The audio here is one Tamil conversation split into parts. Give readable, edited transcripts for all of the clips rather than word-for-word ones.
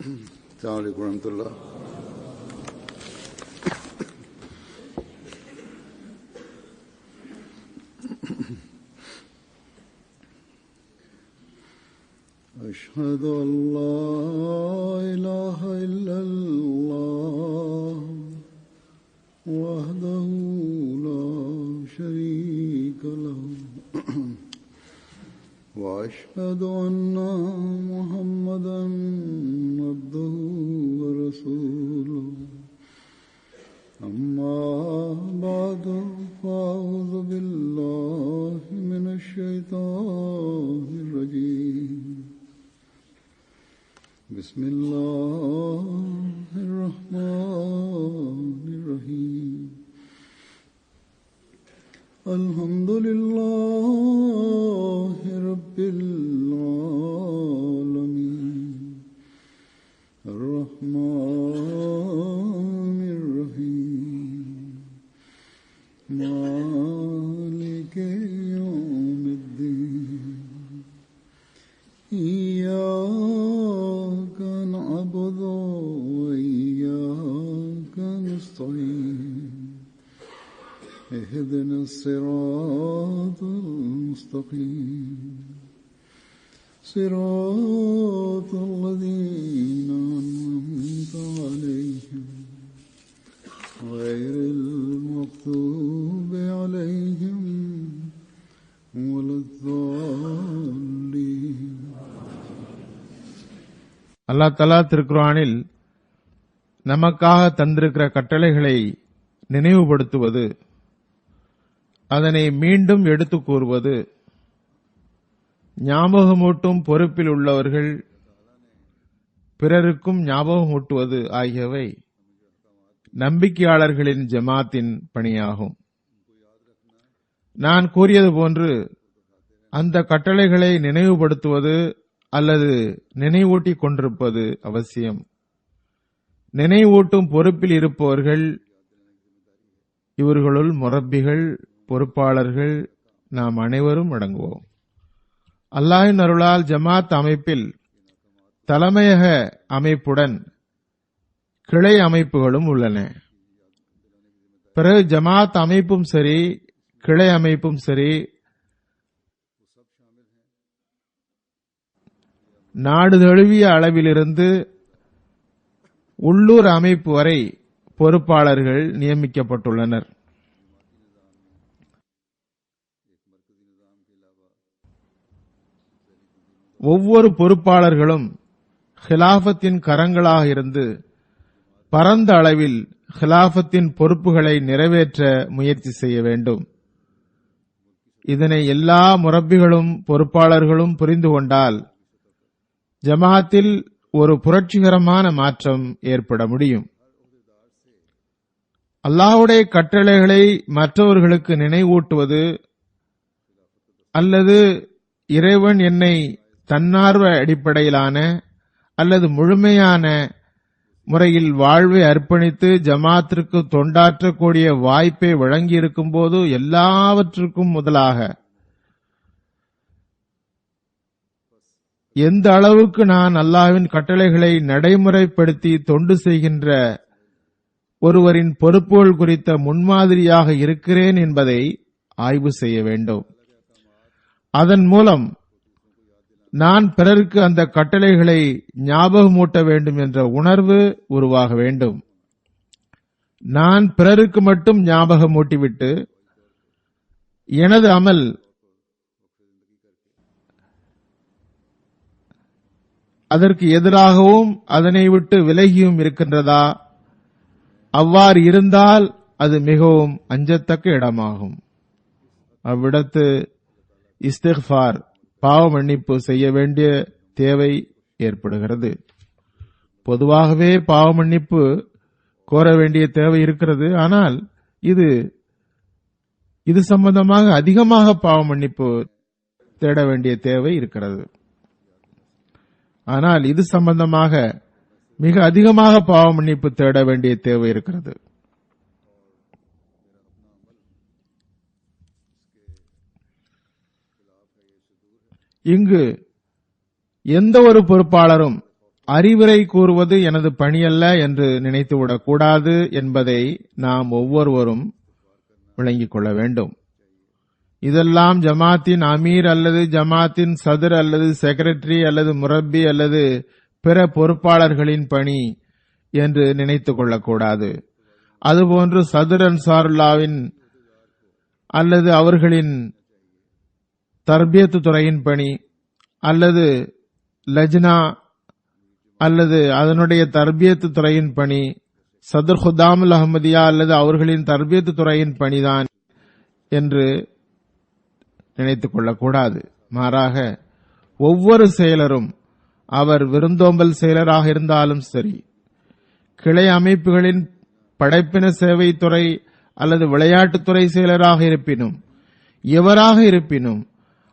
السلام عليكم ورحمة الله. أشهد أن لا إله إلا الله وحده لا شريك له وأشهد أن محمدا عبده ورسوله أما بعد فأعوذ بالله من الشيطان الرجيم بسم الله الرحمن الرحيم الحمد لله رب العالمين الرحمن الرحيم مالك يوم الدين إياك نعبد وإياك نستعين اهدنا الصراط المستقيم صراط الذين أنعمت عليهم غير المغضوب عليهم ولا الضالين. அல்லாஹ் தஆலா திருக்குர்ஆனில் நமக்காக தந்திருக்கிற கட்டளைகளை நினைவுபடுத்துவது, அதனை மீண்டும் எடுத்துக் கூறுவது, ஞாபகமூட்டும் பொறுப்பில் உள்ளவர்கள் பிறருக்கும் ஞாபகமூட்டுவது ஆகியவை நம்பிக்கையாளர்களின் ஜமாத்தின் பணியாகும். நான் கூறியது போன்று அந்த கட்டளைகளை நினைவுபடுத்துவது அல்லது நினைவூட்டிக் கொண்டிருப்பது அவசியம். நினைவூட்டும் பொறுப்பில் இருப்பவர்கள், இவர்களுள் முரப்பிகள், பொறுப்பாளர்கள் நாம் அனைவரும் அடங்குவோம். அல்லாஹ்வின் அருளால் ஜமாத் அமைப்பில் தலைமையக அமைப்புடன் கிளை அமைப்புகளும் உள்ளன. பிறகு ஜமாத் அமைப்பும் சரி, கிளை அமைப்பும் சரி, நாடு தழுவிய அளவிலிருந்து உள்ளூர் அமைப்பு வரை பொறுப்பாளர்கள் நியமிக்கப்பட்டுள்ளனர். ஒவ்வொரு பொறுப்பாளர்களும் ஹிலாஃபத்தின் கரங்களாக இருந்து பரந்த அளவில் ஹிலாஃபத்தின் பொறுப்புகளை நிறைவேற்ற முயற்சி செய்ய வேண்டும். இதனை எல்லா முரப்பிகளும் பொறுப்பாளர்களும் புரிந்து கொண்டால் ஜமாத்தில் ஒரு புரட்சிகரமான மாற்றம் ஏற்பட முடியும். அல்லாஹ்வுடைய கட்டளைகளை மற்றவர்களுக்கு நினைவூட்டுவது அல்லது இறைவன் என்னை தன்னார்வ அடிப்படையிலான அல்லது முழுமையான முறையில் வாழ்வை அர்ப்பணித்து ஜமாத்திற்கு தொண்டாற்றக்கூடிய வாய்ப்பை வழங்கியிருக்கும் போது எல்லாவற்றுக்கும் முதலாக எந்த அளவுக்கு நான் அல்லாஹ்வின் கட்டளைகளை நடைமுறைப்படுத்தி தொண்டு செய்கின்ற ஒருவரின் பொறுப்புகள் குறித்த முன்மாதிரியாக இருக்கிறேன் என்பதை ஆய்வு செய்ய வேண்டும். அதன் மூலம் நான் பிறருக்கு அந்த கட்டளைகளை ஞாபகமூட்ட வேண்டும் என்ற உணர்வு உருவாக வேண்டும். நான் பிறருக்கு மட்டும் ஞாபகமூட்டிவிட்டு எனது அமல் அதற்கு எதிராகவும் அதனை விட்டு விலகியும் இருக்கின்றதா? அவ்வாறு இருந்தால் அது மிகவும் அஞ்சத்தக்க இடமாகும். அவ்விடத்து இஸ்திக்ஃபார், பாவ மன்னிப்பு செய்ய வேண்டிய தேவை ஏற்படுகிறது. பொதுவாகவே பாவ மன்னிப்பு கோர வேண்டிய தேவை இருக்கிறது. ஆனால் இது சம்பந்தமாக அதிகமாக பாவ மன்னிப்பு தேட வேண்டிய தேவை இருக்கிறது. ஆனால் இது சம்பந்தமாக மிக அதிகமாக பாவ மன்னிப்பு தேட வேண்டிய தேவை இருக்கிறது. இங்கு எந்த ஒரு பொறுப்பாளரும் அறிவுரை கூறுவது எனது பணியல்ல என்று நினைத்துவிடக் கூடாது என்பதை நாம் ஒவ்வொருவரும் விளங்கிக் கொள்ள வேண்டும். இதெல்லாம் ஜமாத்தின் அமீர் அல்லது ஜமாத்தின் சதுர் அல்லது செக்ரட்டரி அல்லது முரப்பி அல்லது பிற பொறுப்பாளர்களின் பணி என்று நினைத்துக் கொள்ளக்கூடாது. அதுபோன்று சதுர் அன்சாருல்லாவின் அல்லது அவர்களின் தர்பியத்து துறையின் பணி அல்லது லஜ்னா அல்லது அதனுடைய தர்பியத்து துறையின் பணி, சதுர் ஹுதாமுல் அஹ்மதியா அல்லது அவர்களின் தர்பியத்து துறையின் பணிதான் என்று நினைத்துக் கொள்ளக்கூடாது. மாறாக ஒவ்வொரு செயலரும், அவர் விருந்தோம்பல் செயலராக இருந்தாலும் சரி, கிளை அமைப்புகளின் படைப்பின சேவை துறை அல்லது விளையாட்டுத்துறை செயலராக இருப்பினும், எவராக இருப்பினும்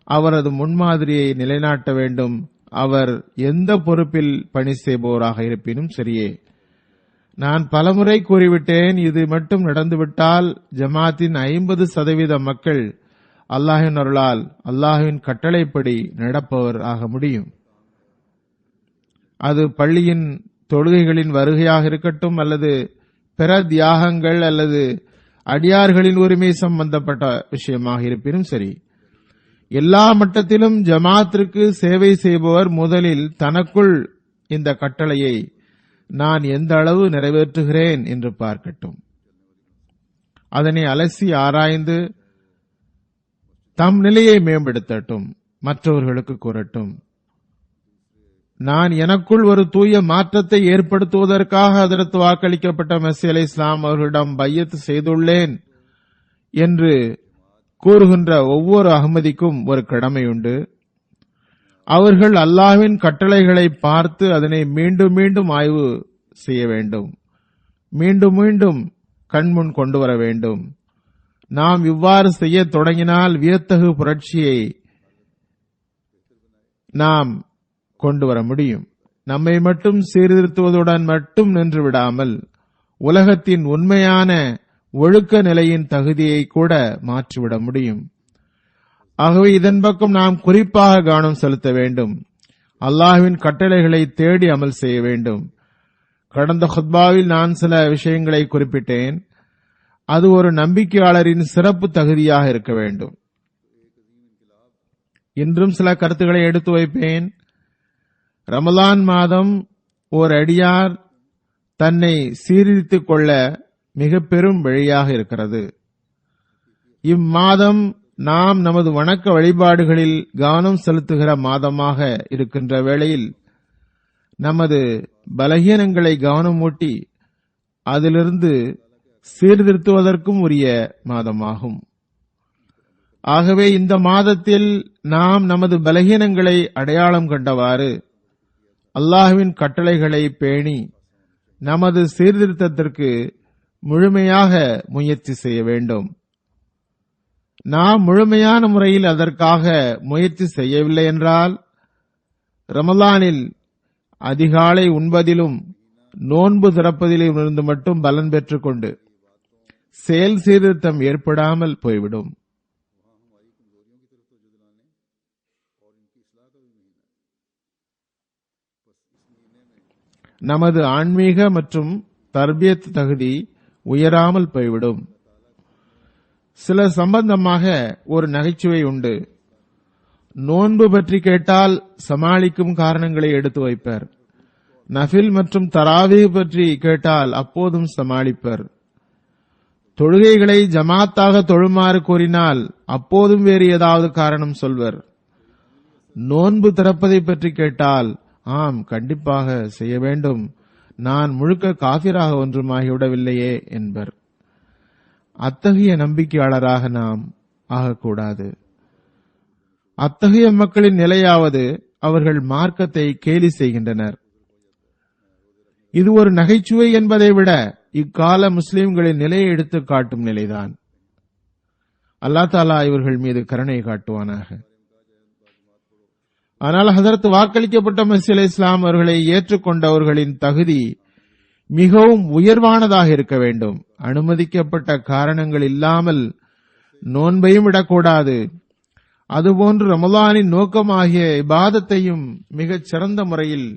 அவரது முன்மாதிரியை நிலைநாட்ட வேண்டும். அவர் எந்த பொறுப்பில் பணி செய்பவராக இருப்பினும் சரியே. நான் பலமுறை கூறிவிட்டேன், இது மட்டும் நடந்துவிட்டால் ஜமாத்தின் 50% மக்கள் அல்லாஹ்வின் அருளால் அல்லாஹ்வின் கட்டளைப்படி நடப்பவர் ஆக முடியும். அது பள்ளியின் தொழுகைகளின் வருகையாக இருக்கட்டும் அல்லது பிற தியாகங்கள் அல்லது அடியார்களின் உரிமை சம்பந்தப்பட்ட விஷயமாக இருப்பினும் சரி, எல்லா மட்டத்திலும் ஜமாத்திற்கு சேவை செய்பவர் முதலில் தனக்குள் இந்த கட்டளையை நான் எந்த அளவு நிறைவேற்றுகிறேன் என்று பார்க்கட்டும். அதனை அலசி ஆராய்ந்து தம் நிலையை மேம்படுத்தட்டும், மற்றவர்களுக்கு கூறட்டும். நான் எனக்குள் ஒரு தூய மாற்றத்தை ஏற்படுத்துவதற்காக ஹஜ்ரத் வாக்களிக்கப்பட்ட மஸீஹ் அலைஹிஸ்ஸலாம் அவர்களிடம் பையத் செய்துள்ளேன் என்று கூறுகின்ற ஒவ்வொரு அஹ்மதிக்கும் ஒரு கடமையுண்டு. அவர்கள் அல்லாஹ்வின் கட்டளைகளை பார்த்து அதனை மீண்டும் மீண்டும் ஆய்வு செய்ய வேண்டும், மீண்டும் மீண்டும் கண்முன் கொண்டு வர வேண்டும். நாம் இவ்வாறு செய்ய தொடங்கினால் வியத்தகு புரட்சியை நாம் கொண்டு வர முடியும். நம்மை மட்டும் சீர்திருத்துவதுடன் மட்டும் நின்று விடாமல் உலகத்தின் உண்மையான ஒழுக்க நிலையின் தகுதியை கூட மாற்றிவிட முடியும். ஆகவே இதன் பக்கம் நாம் குறிப்பாக கவனம் செலுத்த வேண்டும். அல்லாஹ்வின் கட்டளைகளை தேடி அமல் செய்ய வேண்டும். கடந்த ஹுத்பாவில் நான் சில விஷயங்களை குறிப்பிட்டேன். அது ஒரு நம்பிக்கையாளரின் சிறப்பு தகுதியாக இருக்க வேண்டும். இன்றும் சில கருத்துக்களை எடுத்து வைப்பேன். ரமலான் மாதம் ஓர் அடியார் தன்னை சீர்திருத்திக் கொள்ள மிக பெரும் வழியாக இருக்கிறது. இம்மாதம் நாம் நமது வணக்க வழிபாடுகளில் கவனம் செலுத்துகிற மாதமாக இருக்கின்ற வேளையில் நமது பலகீனங்களை கவனமூட்டி அதிலிருந்து சீர்திருத்துவதற்கும் உரிய மாதமாகும். ஆகவே இந்த மாதத்தில் நாம் நமது பலகீனங்களை அடையாளம் கண்டவாறு அல்லாஹ்வின் கட்டளைகளை பேணி நமது சீர்திருத்தத்திற்கு முழுமையாக முயற்சி செய்ய வேண்டும். நாம் முழுமையான முறையில் அதற்காக முயற்சி செய்யவில்லை என்றால் ரமலானில் அதிகாலை உண்பதிலும் நோன்பு திறப்பதிலும் இருந்து மட்டும் பலன் பெற்றுக் கொண்டு செயல் சீர்திருத்தம் ஏற்படாமல் போய்விடும். நமது ஆன்மீக மற்றும் தர்பியத் தகுதி உயராமல் போய்விடும். சில சம்பந்தமாக ஒரு நகைச்சுவை உண்டு. நோன்பு பற்றி கேட்டால் சமாளிக்கும் காரணங்களை எடுத்து வைப்பர். நஃபில் மற்றும் தராவீஹ் பற்றி கேட்டால் அப்போதும் சமாளிப்பர். தொழுகைகளை ஜமாத்தாக தொழுமாறு கூறினால் அப்போதும் வேறு ஏதாவது காரணம் சொல்வர். நோன்பு திறப்பதை பற்றி கேட்டால் ஆம், கண்டிப்பாக செய்ய வேண்டும், நான் முழுக்க காஃபிராக ஒன்றுமாகிவிடவில்லையே என்பர். அத்தகைய நம்பிக்கையாளராக நாம் ஆகக்கூடாது. அத்தகைய மக்களின் நிலையாவது அவர்கள் மார்க்கத்தை கேலி செய்கின்றனர். இது ஒரு நகைச்சுவை என்பதை விட இக்கால முஸ்லிம்களின் நிலையை எடுத்து காட்டும் நிலைதான். அல்லாஹ் தஆலா இவர்கள் மீது கருணை காட்டுவானாக. ஆனால் ஹஜ்ரத் வாக்களிக்கப்பட்ட மஸீஹ் அலைஹிஸ்ஸலாம் அவர்களை ஏற்றுக்கொண்டவர்களின் தகுதி மிகவும் உயர்வானதாக இருக்க வேண்டும். அனுமதிக்கப்பட்ட காரணங்கள் இல்லாமல் நோன்பையும் விடக்கூடாது. அதுபோன்று ரமலானின் நோக்கமாகிய இபாதத்தையும் மிகச் சிறந்த முறையில்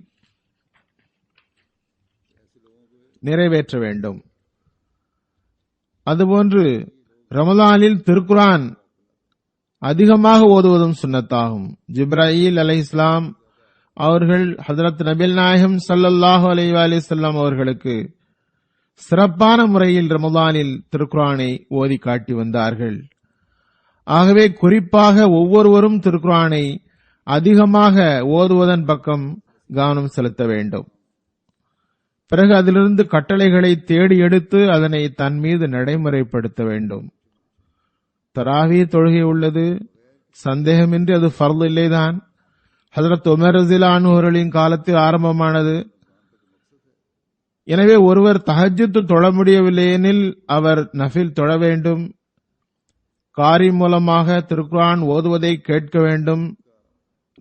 நிறைவேற்ற வேண்டும். அதுபோன்று ரமலானில் திருக்குரான் அதிகமாக ஓதுவதும் சுன்னத்தாகும். ஜிப்ராயில் அலைஹிஸ்ஸலாம் அவர்கள் ஹஜ்ரத் நபிகள் நாயகம் ஸல்லல்லாஹு அலைஹி வஸல்லம் அவர்களுக்கு சிறப்பான முறையில் ரமலானில் திருக்குரானை ஓதி காட்டி வந்தார்கள். ஆகவே குறிப்பாக ஒவ்வொருவரும் திருக்குரானை அதிகமாக ஓதுவதன் பக்கம் கவனம் செலுத்த வேண்டும். பிறகு அதிலிருந்து கட்டளைகளை தேடி எடுத்து அதனை தன் மீது நடைமுறைப்படுத்த வேண்டும். தராவி தொழுகை உள்ளது, சந்தேகமின்றி அது ஃபர்து இல்லைதான். ஹஜ்ரத் உமர் ரலியல்லாஹு அன்ஹு அவர்களின் காலத்தில் ஆரம்பமானது. எனவே ஒருவர் தஹஜ்ஜுத் தொழ முடியவில்லை எனில் அவர் நஃபில் தொழ வேண்டும். காரி மூலமாக திருக்குர்ஆன் ஓதுவதை கேட்க வேண்டும்.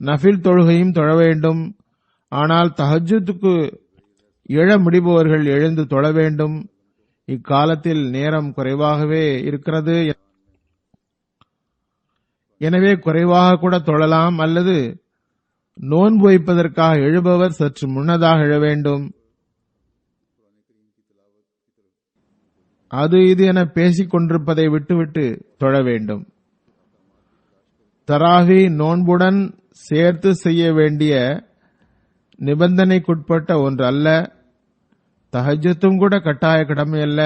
நஃபில் தொழுகையும் தொழ வேண்டும். ஆனால் தஹஜ்ஜுத்துக்கு எழ முடிபவர்கள் எழுந்து தொழ வேண்டும். இக்காலத்தில் நேரம் குறைவாகவே இருக்கிறது. எனவே குறைவாக கூட தொழலாம். அல்லது நோன்பு வைப்பதற்காக எழுபவர் சற்று முன்னதாக எழ வேண்டும். அது இது என பேசிக் கொண்டிருப்பதை விட்டுவிட்டு தொழ வேண்டும். தராவி நோன்புடன் சேர்த்து செய்ய வேண்டிய நிபந்தனைக்குட்பட்ட ஒன்று அல்ல. தஹஜ்ஜுத்தும் கூட கட்டாய கடமை அல்ல.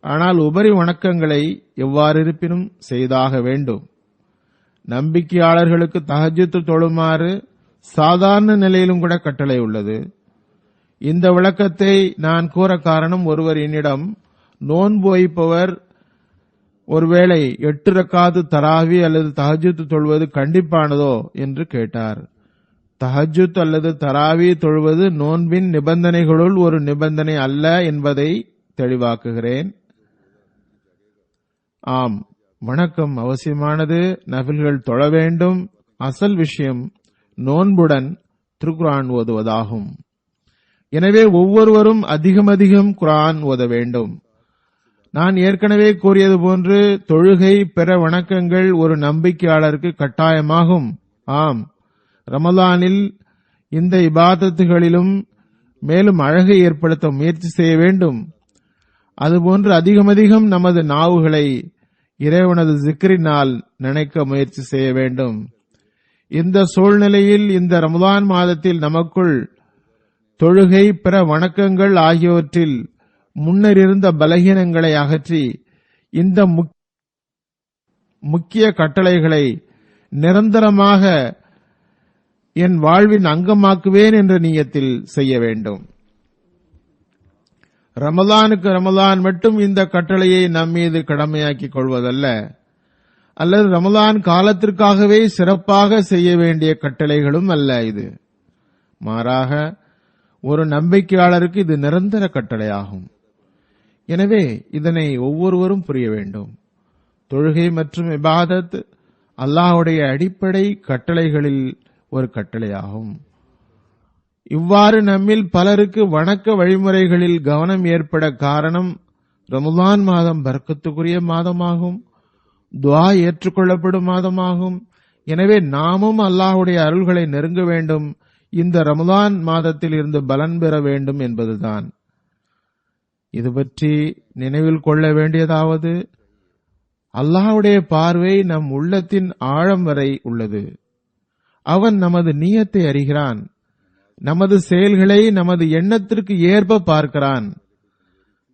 ஆனால் உபரி வணக்கங்களை எவ்வாறு இருப்பினும் செய்தாக வேண்டும். நம்பிக்கையாளர்களுக்கு தஹஜ்ஜுத் தொழுமாறு சாதாரண நிலையிலும் கூட கட்டளை உள்ளது. இந்த விளக்கத்தை நான் கூற காரணம், ஒருவர் என்னிடம் நோன்பு வைப்பவர் ஒருவேளை 8 ரக்காத்து தராவி அல்லது தஹஜ்ஜுத் தொழுவது கண்டிப்பானதோ என்று கேட்டார். தஹஜ்ஜுத் அல்லது தராவி தொழுவது நோன்பின் நிபந்தனைகளுள் ஒரு நிபந்தனை அல்ல என்பதை தெளிவாக்குகிறேன். ஆம், வணக்கம் அவசியமானது, நஃபில்கள் தொழ வேண்டும். அசல் விஷயம் நோன்புடன் திருக்குர்ஆன் ஓதுவதாகும். எனவே ஒவ்வொருவரும் அதிகம் குர்ஆன் ஓத வேண்டும். நான் ஏற்கனவே கூறியது போன்று தொழுகை பிற வணக்கங்கள் ஒரு நம்பிக்கையாளருக்கு கட்டாயமாகும். ஆம், ரமலானில் இந்த இபாதத்துகளிலும் மேலும் அழகை ஏற்படுத்த முயற்சி செய்ய வேண்டும். அதுபோன்று அதிகம் நமது நாவுகளை இறைவனது ஜிக்ரினால் நினைக்க முயற்சி செய்ய வேண்டும். இந்த சூழ்நிலையில் இந்த ரமலான் மாதத்தில் நமக்குள் தொழுகை பிற வணக்கங்கள் ஆகியவற்றில் முன்னர் இருந்த பலகீனங்களை அகற்றி இந்த முக்கிய கட்டளைகளை நிரந்தரமாக என் வாழ்வின் அங்கமாக்குவேன் என்ற நியத்தில் செய்ய வேண்டும். ரமலானுக்கு ரமலான் மட்டும் இந்த கட்டளையை நம்மீது கடமையாக்கிக் கொள்வதல்ல, அல்லது ரமலான் காலத்திற்காகவே சிறப்பாக செய்ய வேண்டிய கட்டளைகளும் அல்ல இது. மாறாக ஒரு நம்பிக்கையாளருக்கு இது நிரந்தர கட்டளையாகும். எனவே இதனை ஒவ்வொருவரும் புரிய வேண்டும். தொழுகை மற்றும் இபாதத் அல்லாஹ்வுடைய அடிப்படை கட்டளைகளில் ஒரு கட்டளையாகும். இவ்வாறு நம்மில் பலருக்கு வணக்க வழிமுறைகளில் கவனம் ஏற்பட காரணம், ரமலான் மாதம் பரக்கத்துக்குரிய மாதமாகும், துஆ ஏற்றுக்கொள்ளப்படும் மாதமாகும். எனவே நாமும் அல்லாஹ்வுடைய அருள்களை நெருங்க வேண்டும், இந்த ரமலான் மாதத்தில் இருந்து பலன் பெற வேண்டும் என்பதுதான். இது பற்றி நினைவில் கொள்ள வேண்டியதாவது, அல்லாஹ்வுடைய பார்வை நம் உள்ளத்தின் ஆழம் வரை உள்ளது. அவன் நமது நியத்தை அறிகிறான். நமது செயல்களை நமது எண்ணத்திற்கு ஏற்ப பார்க்கிறான்.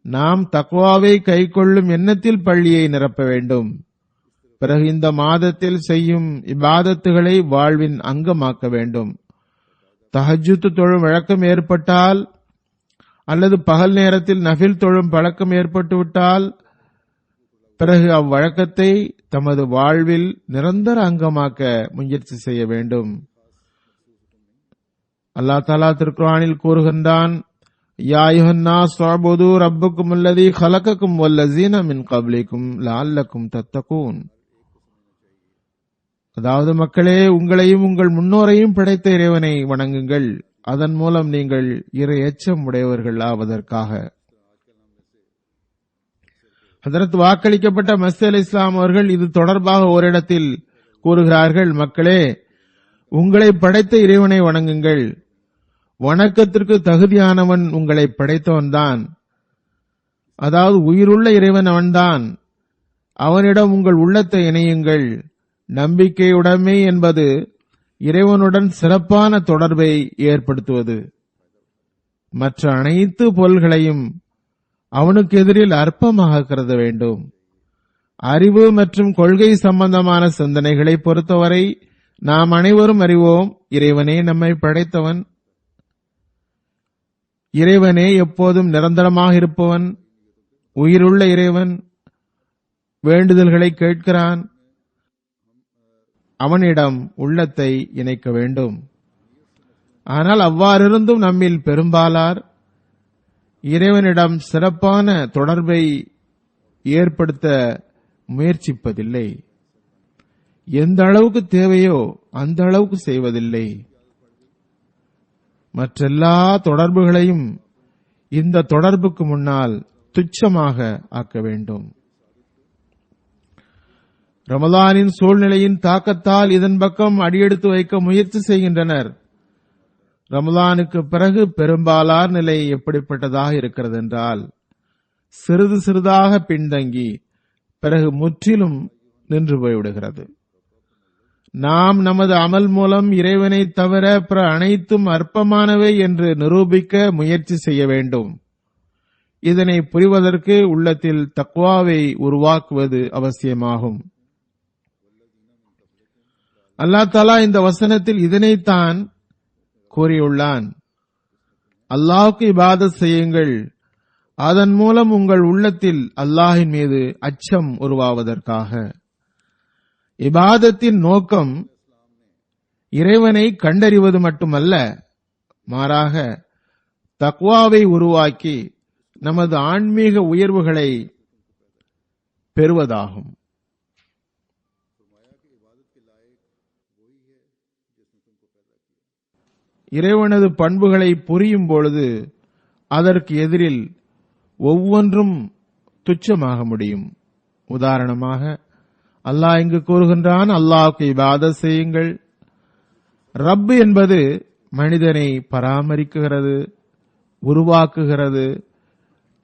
நாம் தக்வாவை கைக்கொள்ளும் எண்ணத்தில் பள்ளியை நிரப்ப வேண்டும். பிறகு இந்த மாதத்தில் செய்யும் இபாதத்துகளை வாழ்வின் அங்கமாக்க வேண்டும். தஹஜ்ஜுத் தொழும் வழக்கம் ஏற்பட்டால் அல்லது பகல் நேரத்தில் நஃபில் தொழும் பழக்கம் ஏற்பட்டுவிட்டால் பிறகு அவ்வழக்கத்தை தமது வாழ்வில் நிரந்தர அங்கமாக்க முயற்சி செய்ய வேண்டும். அல்லாஹ் தஆலா திருக்குர்ஆனில் கூறுகின்றான், யா அய்யுஹன்னாஸ் உஅ்புது ரப்பக்கும் அல்லதீ خلقக்கும் வல்லஸீன மின் கப்லிக்கும் லஅல்லக்கும் தத்தகூன். அதாவது மக்களே, உங்களையும் உங்கள் முன்னோரையும் படைத்த இறைவனை வணங்குங்கள், அதன் மூலம் நீங்கள் இறை எச்சம் உடையவர்கள் ஆவதற்காக. ஹஜ்ரத் வாக்களிக்கப்பட்ட மஸீஹ் அலைஹிஸ்ஸலாம் அவர்கள் இது தொடர்பாக ஓரிடத்தில் கூறுகிறார்கள், மக்களே, உங்களை படைத்த இறைவனை வணங்குங்கள், வணக்கத்திற்கு தகுதியானவன் உங்களை படைத்தவன்தான். அதாவது உயிருள்ள இறைவன் அவன்தான். அவனிடம் உங்கள் உள்ளத்தை இணையுங்கள். நம்பிக்கையுடைமை என்பது இறைவனுடன் சிறப்பான தொடர்பை ஏற்படுத்துவது. மற்ற அனைத்து பொருள்களையும் அவனுக்கு எதிரில் அற்பமாக கருத வேண்டும். அறிவு மற்றும் கொள்கை சம்பந்தமான சிந்தனைகளை பொறுத்தவரை நாம் அனைவரும் அறிவோம், இறைவனே நம்மை படைத்தவன், இறைவனே எப்போதும் நிரந்தரமாக இருப்பவன், உயிருள்ள இறைவன் வேண்டுதல்களை கேட்கிறான். அவனிடம் உள்ளத்தை இணைக்க வேண்டும். ஆனால் அவ்வாறிருந்தும் நம்மில் பெரும்பாலார் இறைவனிடம் சிறப்பான தொடர்பை ஏற்படுத்த முயற்சிப்பதில்லை. எந்த அளவுக்கு தேவையோ அந்த அளவுக்கு செய்வதில்லை. மற்றெல்லா தொடர்புகளையும் இந்த தொடர்புக்கு முன்னால் துச்சமாக ஆக்க வேண்டும். ரமலானின் சூழ்நிலையின் தாக்கத்தால் இதன் பக்கம் அடியெடுத்து வைக்க முயற்சி செய்கின்றனர். ரமலானுக்கு பிறகு பெரும்பாலார் நிலை எப்படிப்பட்டதாக இருக்கிறது என்றால், சிறிது சிறிதாக பின்தங்கி பிறகு முற்றிலும் நின்று போய்விடுகிறது. நாம் நமது அமல் மூலம் இறைவனை தவிர பிற அனைத்தும் அற்பமானவை என்று நிரூபிக்க முயற்சி செய்ய வேண்டும். இதனை புரிவதற்கு உள்ளத்தில் தக்வாவை உருவாக்குவது அவசியமாகும். அல்லாஹ் தஆலா இந்த வசனத்தில் இதனைத்தான் கூறியுள்ளான். அல்லாஹ்வுக்கு இபாதத் செய்யுங்கள், அதன் மூலம் உங்கள் உள்ளத்தில் அல்லாஹ்வின் மீது அச்சம் உருவாவதற்காக. இபாதத்தின் நோக்கம் இறைவனை கண்டறிவது மட்டுமல்ல, மாறாக தக்வாவை உருவாக்கி நமது ஆன்மீக உயர்வுகளை பெறுவதாகும். இறைவனது பண்புகளை புரியும் பொழுது அதற்கு எதிரில் ஒவ்வொன்றும் துச்சமாக முடியும். உதாரணமாக அல்லாஹ் இங்கு கூறுகின்றான், அல்லாஹ்வுக்கு இபாதத் செய்யுங்கள். ரப் என்பது மனிதனை பராமரிக்குகிறது, உருவாக்குகிறது,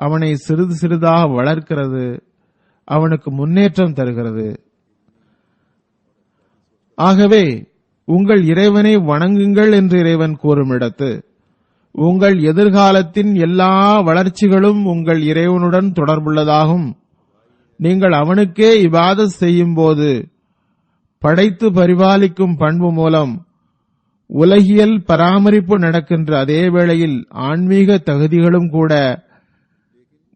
அவனை சிறிது சிறிதாக வளர்க்கிறது, அவனுக்கு முன்னேற்றம் தருகிறது. ஆகவே உங்கள் இறைவனை வணங்குங்கள் என்று இறைவன் கூறும் இடத்து உங்கள் எதிர்காலத்தின் எல்லா வளர்ச்சிகளும் உங்கள் இறைவனுடன் தொடர்புள்ளதாகும். நீங்கள் அவனுக்கே இபாதத் செய்யும் போது படைத்து பரிபாலிக்கும் பண்பு மூலம் உலகியல் பராமரிப்பு நடக்கின்ற அதே வேளையில் ஆன்மீக தகுதிகளும் கூட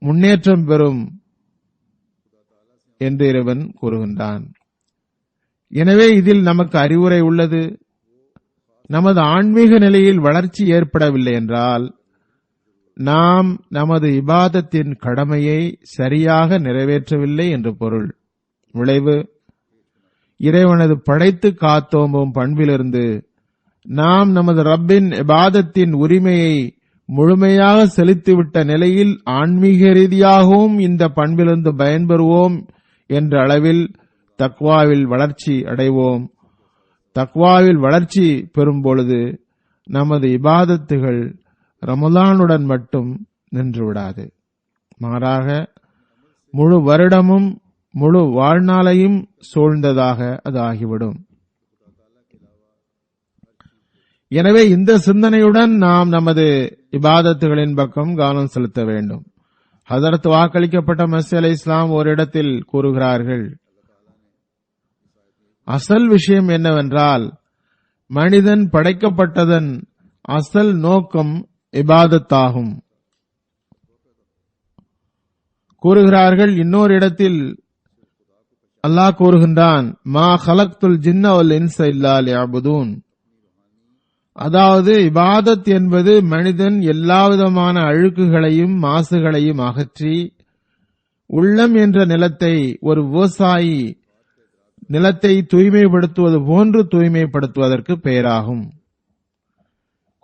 முன்னேற்றம் பெறும் என்று இறைவன் கூறுகின்றான். எனவே இதில் நமக்கு அறிவுரை உள்ளது. நமது ஆன்மீக நிலையில் வளர்ச்சி ஏற்படவில்லை என்றால் நாம் நமது இபாதத்தின் கடமையை சரியாக நிறைவேற்றவில்லை என்று பொருள். விளைவு, இறைவனது படைத்து காத்தோம்பும் பண்பிலிருந்து நாம் நமது ரப்பின் இபாதத்தின் உரிமையை முழுமையாக செலுத்திவிட்ட நிலையில் ஆன்மீக ரீதியாகவும் இந்த பண்பிலிருந்து பயன்பெறுவோம் என்ற அளவில் தக்வாவில் வளர்ச்சி அடைவோம். தக்வாவில் வளர்ச்சி பெறும் பொழுது நமது இபாதத்துகள் ரமலானுடன் மட்டும் நின்றுவிடாது. மாறாக முழு வருடமும் முழு வாழ்நாளையும் சூழ்ந்ததாக அது ஆகிவிடும். எனவே இந்த சிந்தனையுடன் நாம் நமது இபாதத்துகளின் பக்கம் கவனம் செலுத்த வேண்டும். ஹதரத் வாக்களிக்கப்பட்ட மஸீஹ் அலைஹிஸ்ஸலாம் ஓரிடத்தில் கூறுகிறார்கள், அசல் விஷயம் என்னவென்றால் மனிதன் படைக்கப்பட்டதன் அசல் நோக்கம் இபாதத்தாகும். கூறுகிறார்கள், இன்னொரு இடத்தில் அல்லாஹ் கூறுகின்றான், மா ஹலக்துல் ஜின்ன வல் இன்ஸ இல்லா லியஅ்புதூன். அதாவது இபாதத் என்பது மனிதன் எல்லாவிதமான அழுக்குகளையும் மாசுகளையும் அகற்றி உள்ளம் என்ற நிலத்தை ஒரு விவசாயி நிலத்தை தூய்மைப்படுத்துவது போன்று தூய்மைப்படுத்துவதற்கு பெயராகும்.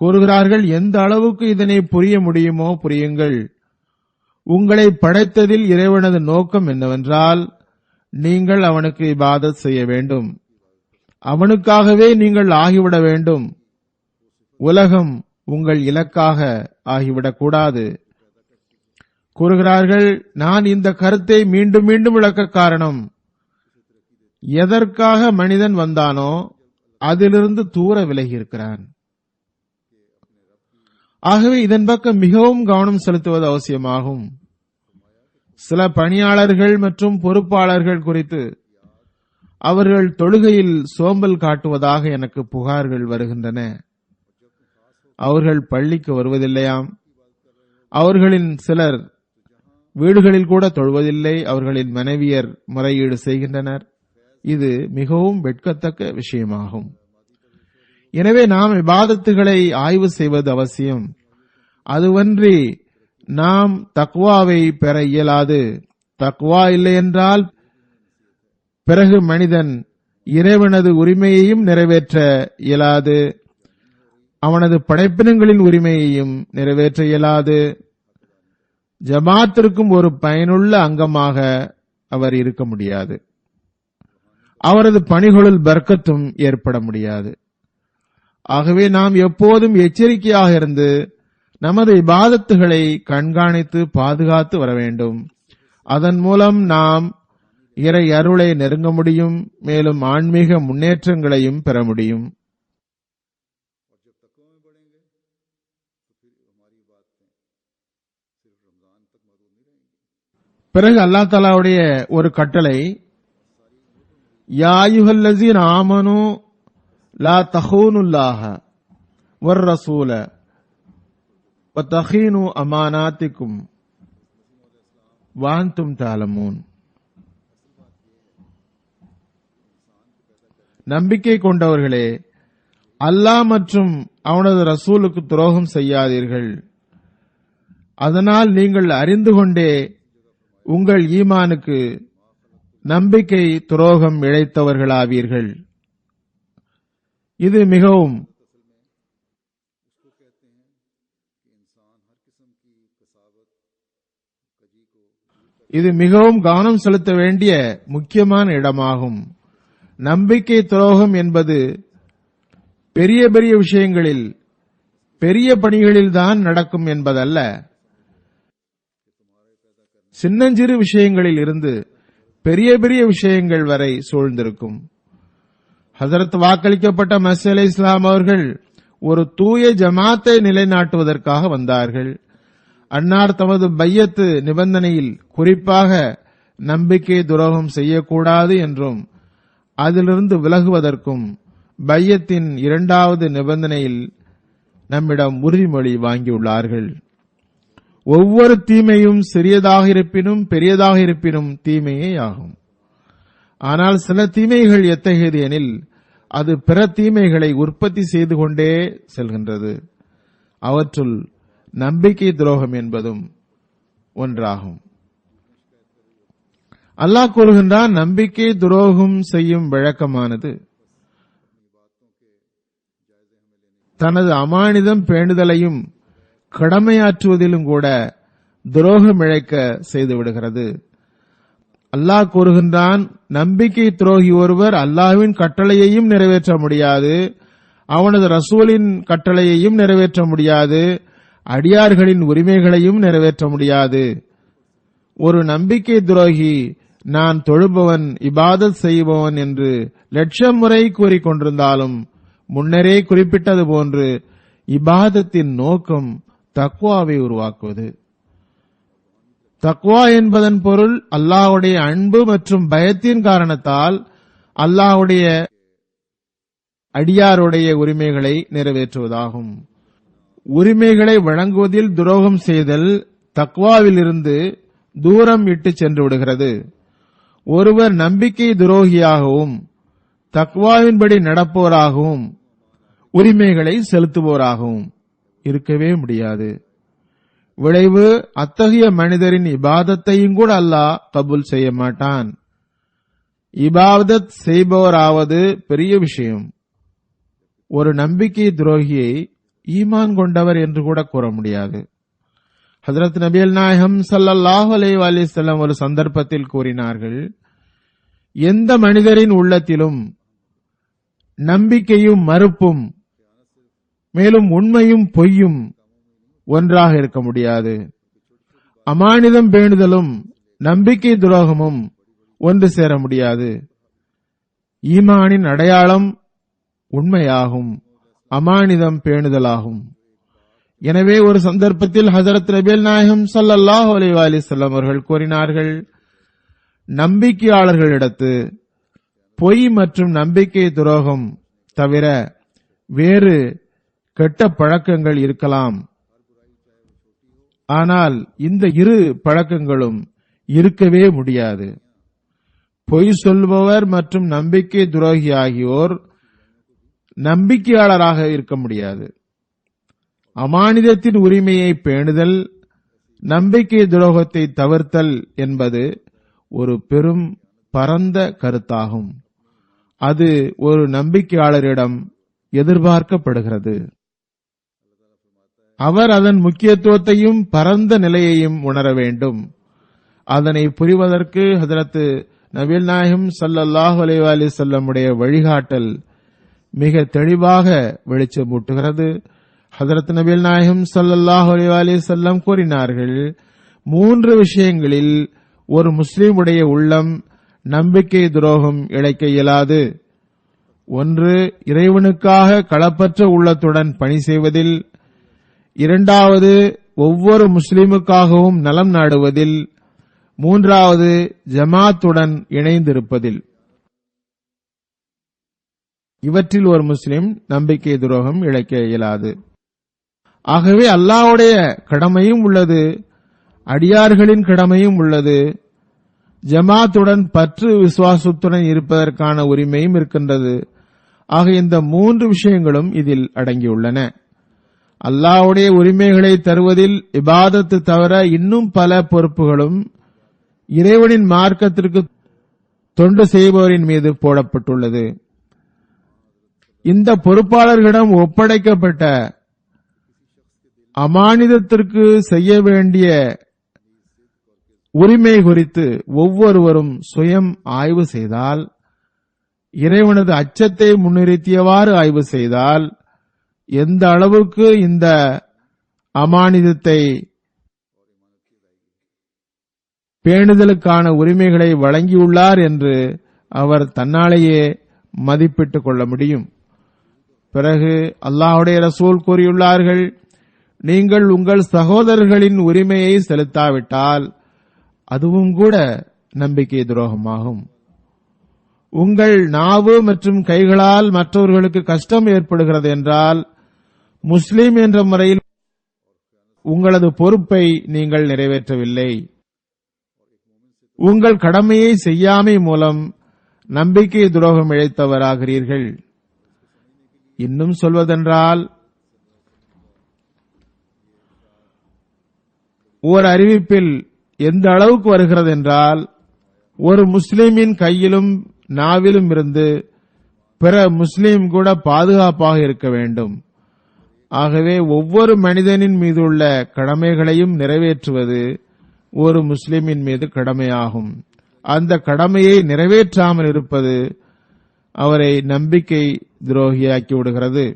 கூறுகிறார்கள், எந்த அளவுக்கு இதனை புரிய முடியுமோ புரியுங்கள். உங்களை படைத்ததில் இறைவனது நோக்கம் என்னவென்றால் நீங்கள் அவனுக்கு இபாதத் செய்ய வேண்டும், அவனுக்காகவே நீங்கள் ஆகிவிட வேண்டும். உலகம் உங்கள் இலக்காக ஆகிவிடக்கூடாது. கூறுகிறார்கள், நான் இந்த கருத்தை மீண்டும் மீண்டும் விளக்க காரணம், எதற்காக மனிதன் வந்தானோ அதிலிருந்து தூர விலகி இருக்கிறான். ஆகவே இதன் பக்கம் மிகவும் கவனம் செலுத்துவது அவசியமாகும். சில பணியாளர்கள் மற்றும் பொறுப்பாளர்கள் குறித்து அவர்கள் தொழுகையில் சோம்பல் காட்டுவதாக எனக்கு புகார்கள் வருகின்றன. அவர்கள் பள்ளிக்கு வருவதில்லையாம். அவர்களின் சிலர் வீடுகளில் கூட தொழுவதில்லை. அவர்களின் மனைவியர் முறையீடு செய்கின்றனர். இது மிகவும் வெட்கத்தக்க விஷயமாகும். எனவே நாம் இபாதத்துகளை ஆய்வு செய்வது அவசியம். அதுவன்றி நாம் தக்வாவை பெற இயலாது. தக்வா இல்லை என்றால் பிறகு மனிதன் இறைவனது உரிமையையும் நிறைவேற்ற இயலாது, அவனது படைப்பினங்களின் உரிமையையும் நிறைவேற்ற இயலாது. ஜமாத்திற்கும் ஒரு பயனுள்ள அங்கமாக அவர் இருக்க முடியாது. அவரது பணிகளுள் பர்க்கத்தும் ஏற்பட முடியாது. ஆகவே நாம் எப்போதும் எச்சரிக்கையாக இருந்து நமது இபாதத்துகளை கண்காணித்து பாதுகாத்து வர வேண்டும். அதன் மூலம் நாம் இறை அருளை நெருங்க முடியும், மேலும் ஆன்மீக முன்னேற்றங்களையும் பெற முடியும். பிறகு அல்லாஹ் தஆலாவுடைய ஒரு கட்டளை, யா அய்யுஹல்லஸீன ஆமனூ லா தஹூனுல்லாஹ வர் ரசூல வ தஹீனு அமானாத்திக்கும் வ அன்தும் தஅலமூன். நம்பிக்கை கொண்டவர்களே, அல்லாஹ் மற்றும் அவனது ரசூலுக்கு துரோகம் செய்யாதீர்கள். அதனால் நீங்கள் அறிந்து கொண்டே உங்கள் ஈமானுக்கு நம்பிக்கை துரோகம் இழைத்தவர்களாவீர்கள். இது மிகவும் கவனம் செலுத்த வேண்டிய முக்கியமான இடமாகும். நம்பிக்கை துரோகம் என்பது பெரிய பெரிய விஷயங்களில் பெரிய பணிகளில்தான் நடக்கும் என்பதல்ல. சின்னஞ்சிறு விஷயங்களில் இருந்து பெரிய பெரிய விஷயங்கள் வரை சூழ்ந்திருக்கும். ஹஜரத் வாக்களிக்கப்பட்ட மஸீஹ் அலைஹிஸ்ஸலாம் அவர்கள் ஒரு தூய ஜமாத்தை நிலைநாட்டுவதற்காக வந்தார்கள். அன்னார் தமது பையத்து நிபந்தனையில் குறிப்பாக நம்பிக்கை துரோகம் செய்யக்கூடாது என்றும் அதிலிருந்து விலகுவதற்கும் பையத்தின் இரண்டாவது நிபந்தனையில் நம்மிடம் உறுதிமொழி வாங்கியுள்ளார்கள். ஒவ்வொரு தீமையும் சிறியதாக இருப்பினும் பெரியதாக இருப்பினும் தீமையே ஆகும். ஆனால் சில தீமைகள் எத்தகையது எனில் அது பிற தீமைகளை உற்பத்தி செய்து கொண்டே செல்கின்றது. அவற்றுள் நம்பிக்கை துரோகம் என்பதும் ஒன்றாகும். அல்லாஹ் கூறுகின்றான், நம்பிக்கை துரோகம் செய்யும் வழக்கமானது தனது அமானிதம் பேணுதலையும் கடமையாற்றுவதிலும் கூட துரோகம் இழைக்க செய்துவிடுகிறது. அல்லாஹ் கூறுகின்றான், நம்பிக்கை துரோகி ஒருவர் அல்லாஹ்வின் கட்டளையையும் நிறைவேற்ற முடியாது, அவனது ரசூலின் கட்டளையையும் நிறைவேற்ற முடியாது, அடியார்களின் உரிமைகளையும் நிறைவேற்ற முடியாது. ஒரு நம்பிக்கை துரோகி நான் தொழுபவன், இபாதத் செய்பவன் என்று லட்சம் முறை கூறிக்கொண்டிருந்தாலும் முன்னரே குறிப்பிட்டது போன்று இபாதத்தின் நோக்கம் தக்வாவை உருவாக்குவது. தக்வா என்பதன் பொருள் அல்லாஹ்வுடைய அன்பு மற்றும் பயத்தின் காரணத்தால் அல்லாஹ்வுடைய அடியாருடைய உரிமைகளை நிறைவேற்றுவதாகும். உரிமைகளை வழங்குவதில் துரோகம் செய்தல் தக்வாவிலிருந்து தூரம் இட்டு சென்று விடுகிறது. ஒருவர் நம்பிக்கை துரோகியாகவும் தக்வாவின்படி நடப்போராகவும் உரிமைகளை செலுத்துவோராகவும் இருக்கவே முடியாது. விளைவு, அத்தகைய மனிதரின் இபாதத்தையும் கூட அல்லாஹ் கபூல் செய்ய மாட்டான். இபாதத் செய்பவராவது பெரிய விஷயம். ஒரு நம்பிக்கை துரோகியை ஈமான் கொண்டவர் என்று கூட கூற முடியாது. ஹஜ்ரத் நபிகள் நாயகம் ஸல்லல்லாஹு அலைஹி வஸல்லம் ஒரு சந்தர்ப்பத்தில் கூறினார்கள், எந்த மனிதரின் உள்ளத்திலும் நம்பிக்கையும் மறுப்பும் மேலும் உண்மையும் பொய்யும் ஒன்றாக இருக்க முடியாது. அமானிதம் பேணுதலும் நம்பிக்கை துரோகமும் ஒன்று சேர முடியாது. ஈமானின் அடையாளம் உண்மையாகும், அமானிதம் பேணுதலாகும். எனவே ஒரு சந்தர்ப்பத்தில் ஹஜரத் நபிகள் நாயகம் ஸல்லல்லாஹு அலைஹி வஸல்லம் அவர்கள் கூறினார்கள், நம்பிக்கையாளர்களிடத்து பொய் மற்றும் நம்பிக்கை துரோகம் தவிர வேறு கெட்ட பழக்கங்கள் இருக்கலாம், ஆனால் இந்த இரு பழக்கங்களும் இருக்கவே முடியாது. பொய் சொல்பவர் மற்றும் நம்பிக்கை துரோகி ஆகியோர் நம்பிக்கையாளராக இருக்க முடியாது. அமானிதத்தின் உரிமையை பேணுதல், நம்பிக்கை துரோகத்தை தவிர்த்தல் என்பது ஒரு பெரும் பரந்த கருத்தாகும். அது ஒரு நம்பிக்கையாளரிடம் எதிர்பார்க்கப்படுகிறது. அவர் அதன் முக்கியத்துவத்தையும் பரந்த நிலையையும் உணர வேண்டும். அதனை புரிவதற்கு ஹஜரத் நபிகள் நாயகம் ஸல்லல்லாஹு அலைஹி வஸல்லம் உடைய வழிகாட்டல் மிக தெளிவாக வெளிச்சமூட்டுகிறது. ஹஜரத் நபிகள் நாயகம் ஸல்லல்லாஹு அலைஹி வஸல்லம் கூறினார்கள், 3 விஷயங்களில் ஒரு முஸ்லிமுடைய உள்ளம் நம்பிக்கை துரோகம் இழைக்க இயலாது. 1, இறைவனுக்காக களப்பற்ற உள்ளத்துடன் பணி செய்வதில். 2வது, ஒவ்வொரு முஸ்லிமுக்காகவும் நலம் நாடுவதில். 3வது, ஜமாத்துடன் இணைந்திருப்பதில். இவற்றில் ஒரு முஸ்லிம் நம்பிக்கை துரோகம் இழைக்க இயலாது. ஆகவே அல்லாஹ்வுடைய கடமையும் உள்ளது, அடியார்களின் கடமையும் உள்ளது. ஜமாத்துடன் பற்று விசுவாசத்துடன் இருப்பதற்கான உரிமையும் இருக்கின்றது. ஆக இந்த 3 விஷயங்களும் இதில் அடங்கியுள்ளன. அல்லாஹ்வுடைய உரிமைகளை தருவதில் இபாதத்து தவிர இன்னும் பல பொறுப்புகளும் இறைவனின் மார்க்கத்திற்கு தொண்டு செய்பவரின் மீது போடப்பட்டுள்ளது. இந்த பொறுப்பாளர்களிடம் ஒப்படைக்கப்பட்ட அமானிதத்திற்கு செய்ய வேண்டிய உரிமை குறித்து ஒவ்வொருவரும் சுயம் ஆய்வு செய்தால், இறைவனது அச்சத்தை முன்னிறுத்தியவாறு ஆய்வு செய்தால், எந்த அளவுக்கு இந்த அமானிதத்தை பேணுதலுக்கான உரிமைகளை வழங்கியுள்ளார் என்று அவர் தன்னாலேயே மதிப்பிட்டுக் கொள்ள முடியும். பிறகு அல்லாஹ்வுடைய ரசூல் கூறியுள்ளார்கள், நீங்கள் உங்கள் சகோதரர்களின் உரிமையை செலுத்தாவிட்டால் அதுவும் கூட நம்பிக்கை துரோகமாகும். உங்கள் நாவு மற்றும் கைகளால் மற்றவர்களுக்கு கஷ்டம் ஏற்படுகிறது என்றால் முஸ்லிம் என்ற முறையில் உங்களது பொறுப்பை நீங்கள் நிறைவேற்றவில்லை. உங்கள் கடமையை செய்யாமை மூலம் நம்பிக்கை துரோகம் இழைத்தவராகிறீர்கள். இன்னும் சொல்வதென்றால், ஓர் அறிவிப்பில் எந்த அளவுக்கு வருகிறது என்றால், ஒரு முஸ்லிமின் கையிலும் நாவிலும் இருந்து பிற முஸ்லிம் கூட பாதுகாப்பாக இருக்க வேண்டும். ஆகவே ஒவ்வொரு மனிதனின் மீதுள்ள கடமைகளையும் நிறைவேற்றுவது ஒரு முஸ்லிமின் மீது கடமையாகும். அந்த கடமையை நிறைவேற்றாமல் இருப்பது அவரை நம்பிக்கை துரோகியாக்கி விடுகிறது.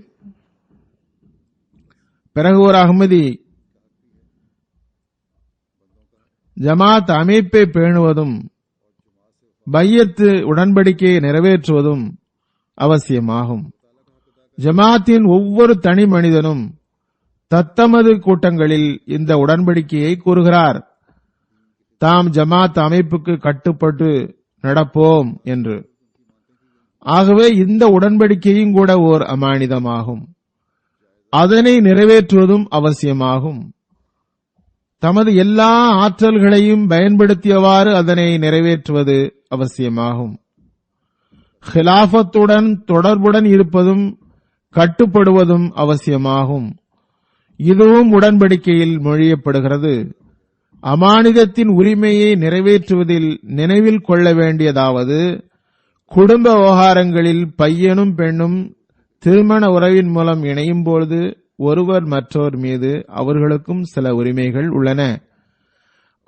பிறகு ஒரு அஹ்மதி ஜமாத் அமைப்பை பேணுவதும் பையத்து உடன்படிக்கையை நிறைவேற்றுவதும் அவசியமாகும். ஜமாத்தின் ஒவ்வொரு தனி மனிதனும் தத்தமது கூட்டங்களில் இந்த உடன்படிக்கையை கூறுகிறார், தாம் ஜமாத் அமைப்புக்கு கட்டுப்பட்டு நடப்போம் என்று. ஆகவே இந்த உடன்படிக்கையும் கூட ஓர் அமானிதமாகும். அதனை நிறைவேற்றுவதும் அவசியமாகும். தமது எல்லா ஆற்றல்களையும் பயன்படுத்தியவாறு அதனை நிறைவேற்றுவது அவசியமாகும். ஹிலாஃபத்துடன் தொடர்புடன் இருப்பதும் கட்டுப்படுவதும் அவசியமாகும். இதுவும் உடன்படிக்கையில் மொழியப்படுகிறது. அமானிதத்தின் உரிமையை நிறைவேற்றுவதில் நினைவில் கொள்ள வேண்டியதாவது, குடும்ப விவகாரங்களில் பையனும் பெண்ணும் திருமண உறவின் மூலம் இணையும் பொழுது ஒருவர் மற்றவர் மீது அவர்களுக்கும் சில உரிமைகள் உள்ளன.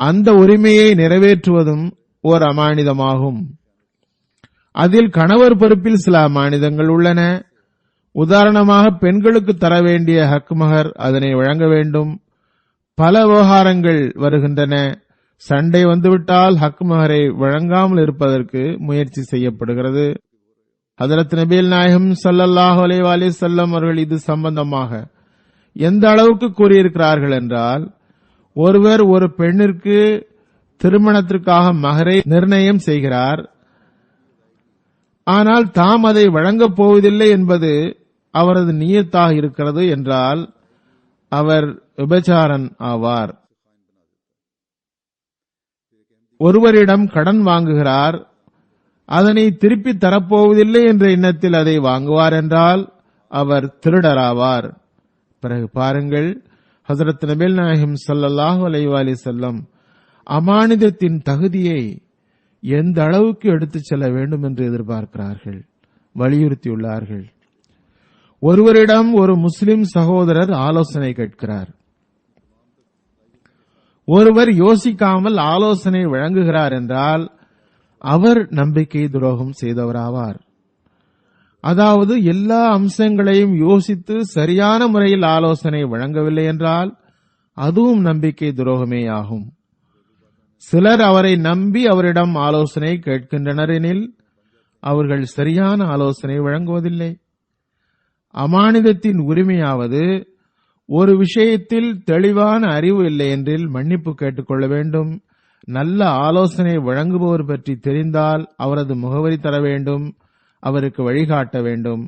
அந்த உரிமையை நிறைவேற்றுவதும் ஓர் அமானிதமாகும். அதில் கணவர் பொறுப்பில் சில அமானிதங்கள் உள்ளன. உதாரணமாக, பெண்களுக்கு தர வேண்டிய ஹக் மஹர் அதனை வழங்க வேண்டும். பல விவகாரங்கள் வருகின்றன. சண்டை வந்துவிட்டால் ஹக் மஹரை வழங்காமல் இருப்பதற்கு முயற்சி செய்யப்படுகிறது. ஹஜ்ரத் நபிகள் நாயகம் ஸல்லல்லாஹு அலைஹி வஸல்லம் அவர்கள் இது சம்பந்தமாக எந்த அளவுக்கு கூறியிருக்கிறார்கள் என்றால், ஒருவர் ஒரு பெண்ணிற்கு திருமணத்திற்காக மஹரை நிர்ணயம் செய்கிறார். ஆனால் தாம் அதை வழங்கப் போவதில்லை என்பது அவரது நியத்தாக இருக்கிறது என்றால் அவர் விபச்சாரன் ஆவார். ஒருவரிடம் கடன் வாங்குகிறார், அதனை திருப்பி தரப்போவதில்லை என்ற எண்ணத்தில் அதை வாங்குவார் என்றால் அவர் திருடராவார். பிறகு பாருங்கள், ஹஜ்ரத் நபிகள் நாயகம் ஸல்லல்லாஹு அலைஹி வஸல்லம் அமானிதத்தின் தகுதியை எந்த அளவுக்கு எடுத்துச் செல்ல வேண்டும் என்று எதிர்பார்க்கிறார்கள், வலியுறுத்தியுள்ளார்கள். ஒருவரிடம் ஒரு முஸ்லிம் சகோதரர் ஆலோசனை கேட்கிறார். ஒருவர் யோசிக்காமல் ஆலோசனை வழங்குகிறார் என்றால் அவர் நம்பிக்கை துரோகம் செய்தவராவார். அதாவது எல்லா அம்சங்களையும் யோசித்து சரியான முறையில் ஆலோசனை வழங்கவில்லை என்றால் அதுவும் நம்பிக்கை துரோகமே ஆகும். சிலர் அவரை நம்பி அவரிடம் ஆலோசனை கேட்கின்றனர் எனில் அவர்கள் சரியான ஆலோசனை வழங்குவதில்லை. அமானிதத்தின் உரிமையாவது, ஒரு விஷயத்தில் தெளிவான அறிவு இல்லை என்றில் மன்னிப்பு கேட்டுக்கொள்ள வேண்டும். நல்ல ஆலோசனை வழங்குபவர் பற்றி தெரிந்தால் அவரது முகவரி தர வேண்டும், அவருக்கு வழிகாட்ட வேண்டும்.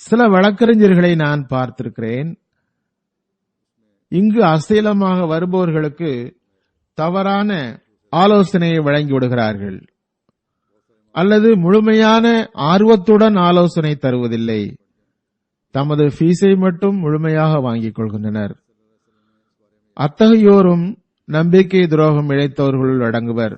சில வழக்கறிஞர்களை நான் பார்த்திருக்கிறேன். இங்கு அசீலமாக வருபவர்களுக்கு தவறான ஆலோசனையை வழங்கிவிடுகிறார்கள், அல்லது முழுமையான ஆர்வத்துடன் ஆலோசனை தருவதில்லை. தமது ஃபீஸை மட்டும் முழுமையாக வாங்கிக் கொள்கின்றனர். அத்தகையோரும் நம்பிக்கை துரோகம் இழைத்தவர்களுள் அடங்குவர்.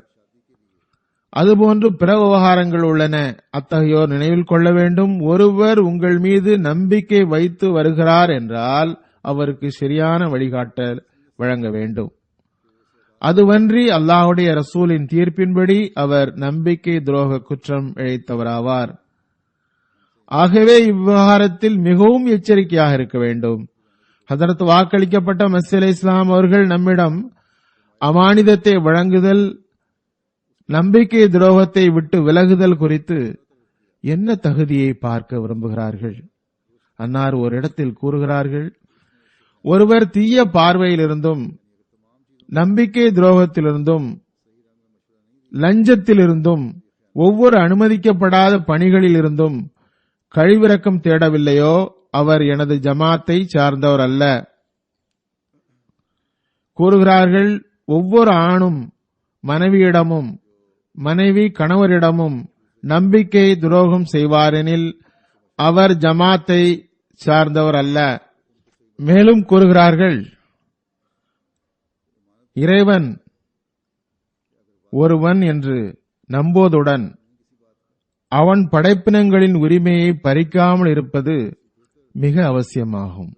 அதுபோன்று பிற விவகாரங்கள் உள்ளன. அத்தகையோர் நினைவில் கொள்ள வேண்டும், ஒருவர் உங்கள் மீது நம்பிக்கை வைத்து வருகிறார் என்றால் அவருக்கு சரியான வழிகாட்டல் வழங்க வேண்டும். அதுவன்றி அல்லாஹ்வுடைய ரசூலின் தீர்ப்பின்படி அவர் நம்பிக்கை துரோக குற்றம் இழைத்தவராவார். ஆகவே இவ்விவகாரத்தில் மிகவும் எச்சரிக்கையாக இருக்க வேண்டும். ஹஜ்ரத் வாக்களிக்கப்பட்ட மஸீஹ் அலைஹிஸ்ஸலாம் அவர்கள் நம்மிடம் அமானிதத்தை வழங்குதல், நம்பிக்கை துரோகத்தை விட்டு விலகுதல் குறித்து என்ன தகுதியை பார்க்க விரும்புகிறார்கள். அன்னார் ஒரு இடத்தில் கூறுகிறார்கள், ஒருவர் தீய பார்வையிலிருந்தும் நம்பிக்கை துரோகத்திலிருந்தும் லஞ்சத்திலிருந்தும் ஒவ்வொரு அனுமதிக்கப்படாத பணிகளில் இருந்தும் கழிவிறக்கம் தேடவில்லையோ அவர் எனது ஜமாத்தை சார்ந்தவர் அல்ல. கூறுகிறார்கள், ஒவ்வொரு ஆணும் மனைவியிடமும் மனைவி கணவரிடமும் நம்பிக்கை துரோகம் செய்வாரெனில் அவர் ஜமாத்தை சார்ந்தவர் அல்ல. மேலும் கூறுகிறார்கள், இறைவன் ஒருவன் என்று நம்புவதுடன் அவன் படைப்பினங்களின் உரிமையை பறிக்காமல் இருப்பது மிக அவசியமாகும்.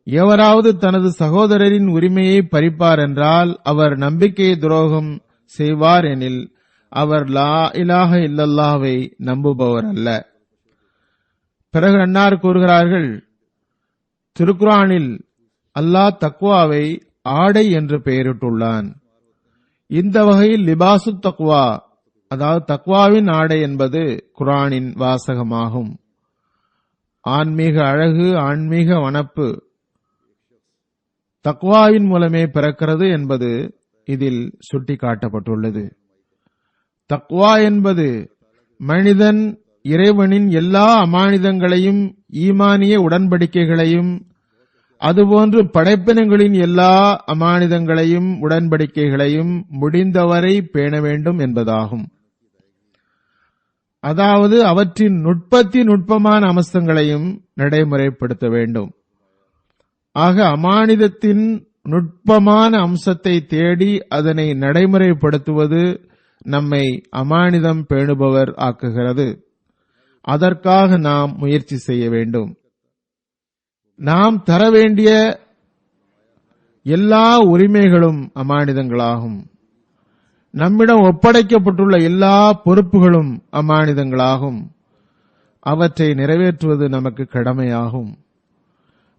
எவராவது தனது சகோதரரின் உரிமையை பறிப்பார் என்றால் அவர் நம்பிக்கை துரோகம் செய்வார் எனில் அவர் லா இலாஹ இல்லல்லாஹ்வை நம்புபவர் அல்ல. பிறகு அன்னார் கூறுகிறார்கள், திருக்குர்ஆனில் அல்லாஹ் தக்வாவை ஆடை என்று பெயரிட்டுள்ளான். இந்த வகையில் லிபாசு தக்வா, அதாவது தக்வாவின் ஆடை என்பது குர்ஆனின் வாசகமாகும். ஆன்மீக அழகு, ஆன்மீக வனப்பு தக்வாவின் மூலமே பிறக்கிறது என்பது இதில் சுட்டிக்காட்டப்பட்டுள்ளது. தக்வா என்பது மனிதன் இறைவனின் எல்லா அமானிதங்களையும் ஈமானிய உடன்படிக்கைகளையும் அதுபோன்று படைப்பினங்களின் எல்லா அமானிதங்களையும் உடன்படிக்கைகளையும் முடிந்தவரை பேண வேண்டும் என்பதாகும். அதாவது அவற்றின் நுட்பமான அம்சங்களையும் நடைமுறைப்படுத்த வேண்டும். ஆக அமானிதத்தின் நுட்பமான அம்சத்தை தேடி அதனை நடைமுறைப்படுத்துவது நம்மை அமானிதம் பேணுபவர் ஆக்குகிறது. அதற்காக நாம் முயற்சி செய்ய வேண்டும். நாம் தர வேண்டிய எல்லா உரிமைகளும் அமானிதங்களாகும். நம்மிடம் ஒப்படைக்கப்பட்டுள்ள எல்லா பொறுப்புகளும் அமானிதங்களாகும். அவற்றை நிறைவேற்றுவது நமக்கு கடமையாகும்.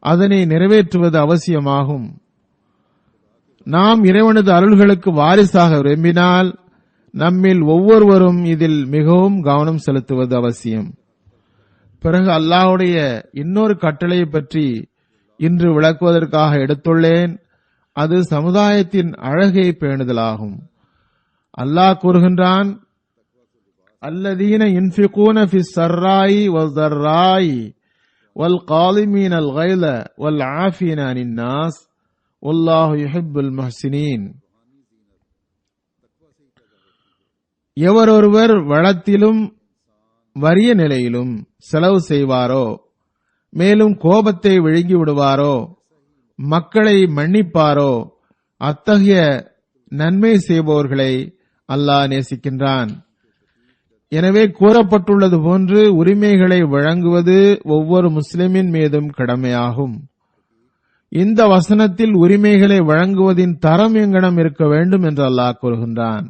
அதனை நிறைவேற்றுவது அவசியமாகும். நாம் இறைவனது அருள்களுக்கு வாரிசாக விரும்பினால் நம்மில் ஒவ்வொருவரும் இதில் மிகவும் கவனம் செலுத்துவது அவசியம். பிறகு அல்லாஹ்வுடைய இன்னொரு கட்டளையை பற்றி இன்று விளக்குவதற்காக எடுத்துள்ளேன். அது சமுதாயத்தின் அழகை பேணுதலாகும். அல்லாஹ் கூறுகின்றான், அல்லதீன யுன்ஃபிகூன ஃபிஸ் ஸர்ராயி வஸ்ஸர்ராயி வல் காலிமீனல் கைல வல் ஆஃபீன அனின் நாஸ் வல்லாஹு யுஹிப்புல் முஹ்சினீன். எவரொருவர் வளத்திலும் வறிய நிலையிலும் செலவு செய்வாரோ, மேலும் கோபத்தை விழுங்கி விடுவாரோ, மக்களை மன்னிப்பாரோ, அத்தகைய நன்மை செய்பவர்களை அல்லாஹ் நேசிக்கின்றான். எனவே கூறப்பட்டுள்ளது போன்று உரிமைகளை வழங்குவது ஒவ்வொரு முஸ்லிமின் மீதும் கடமையாகும். இந்த வசனத்தில் உரிமைகளை வழங்குவதின் தரம் எங்கனம் இருக்க வேண்டும் என்று அல்லாஹ் கூறுகின்றான்.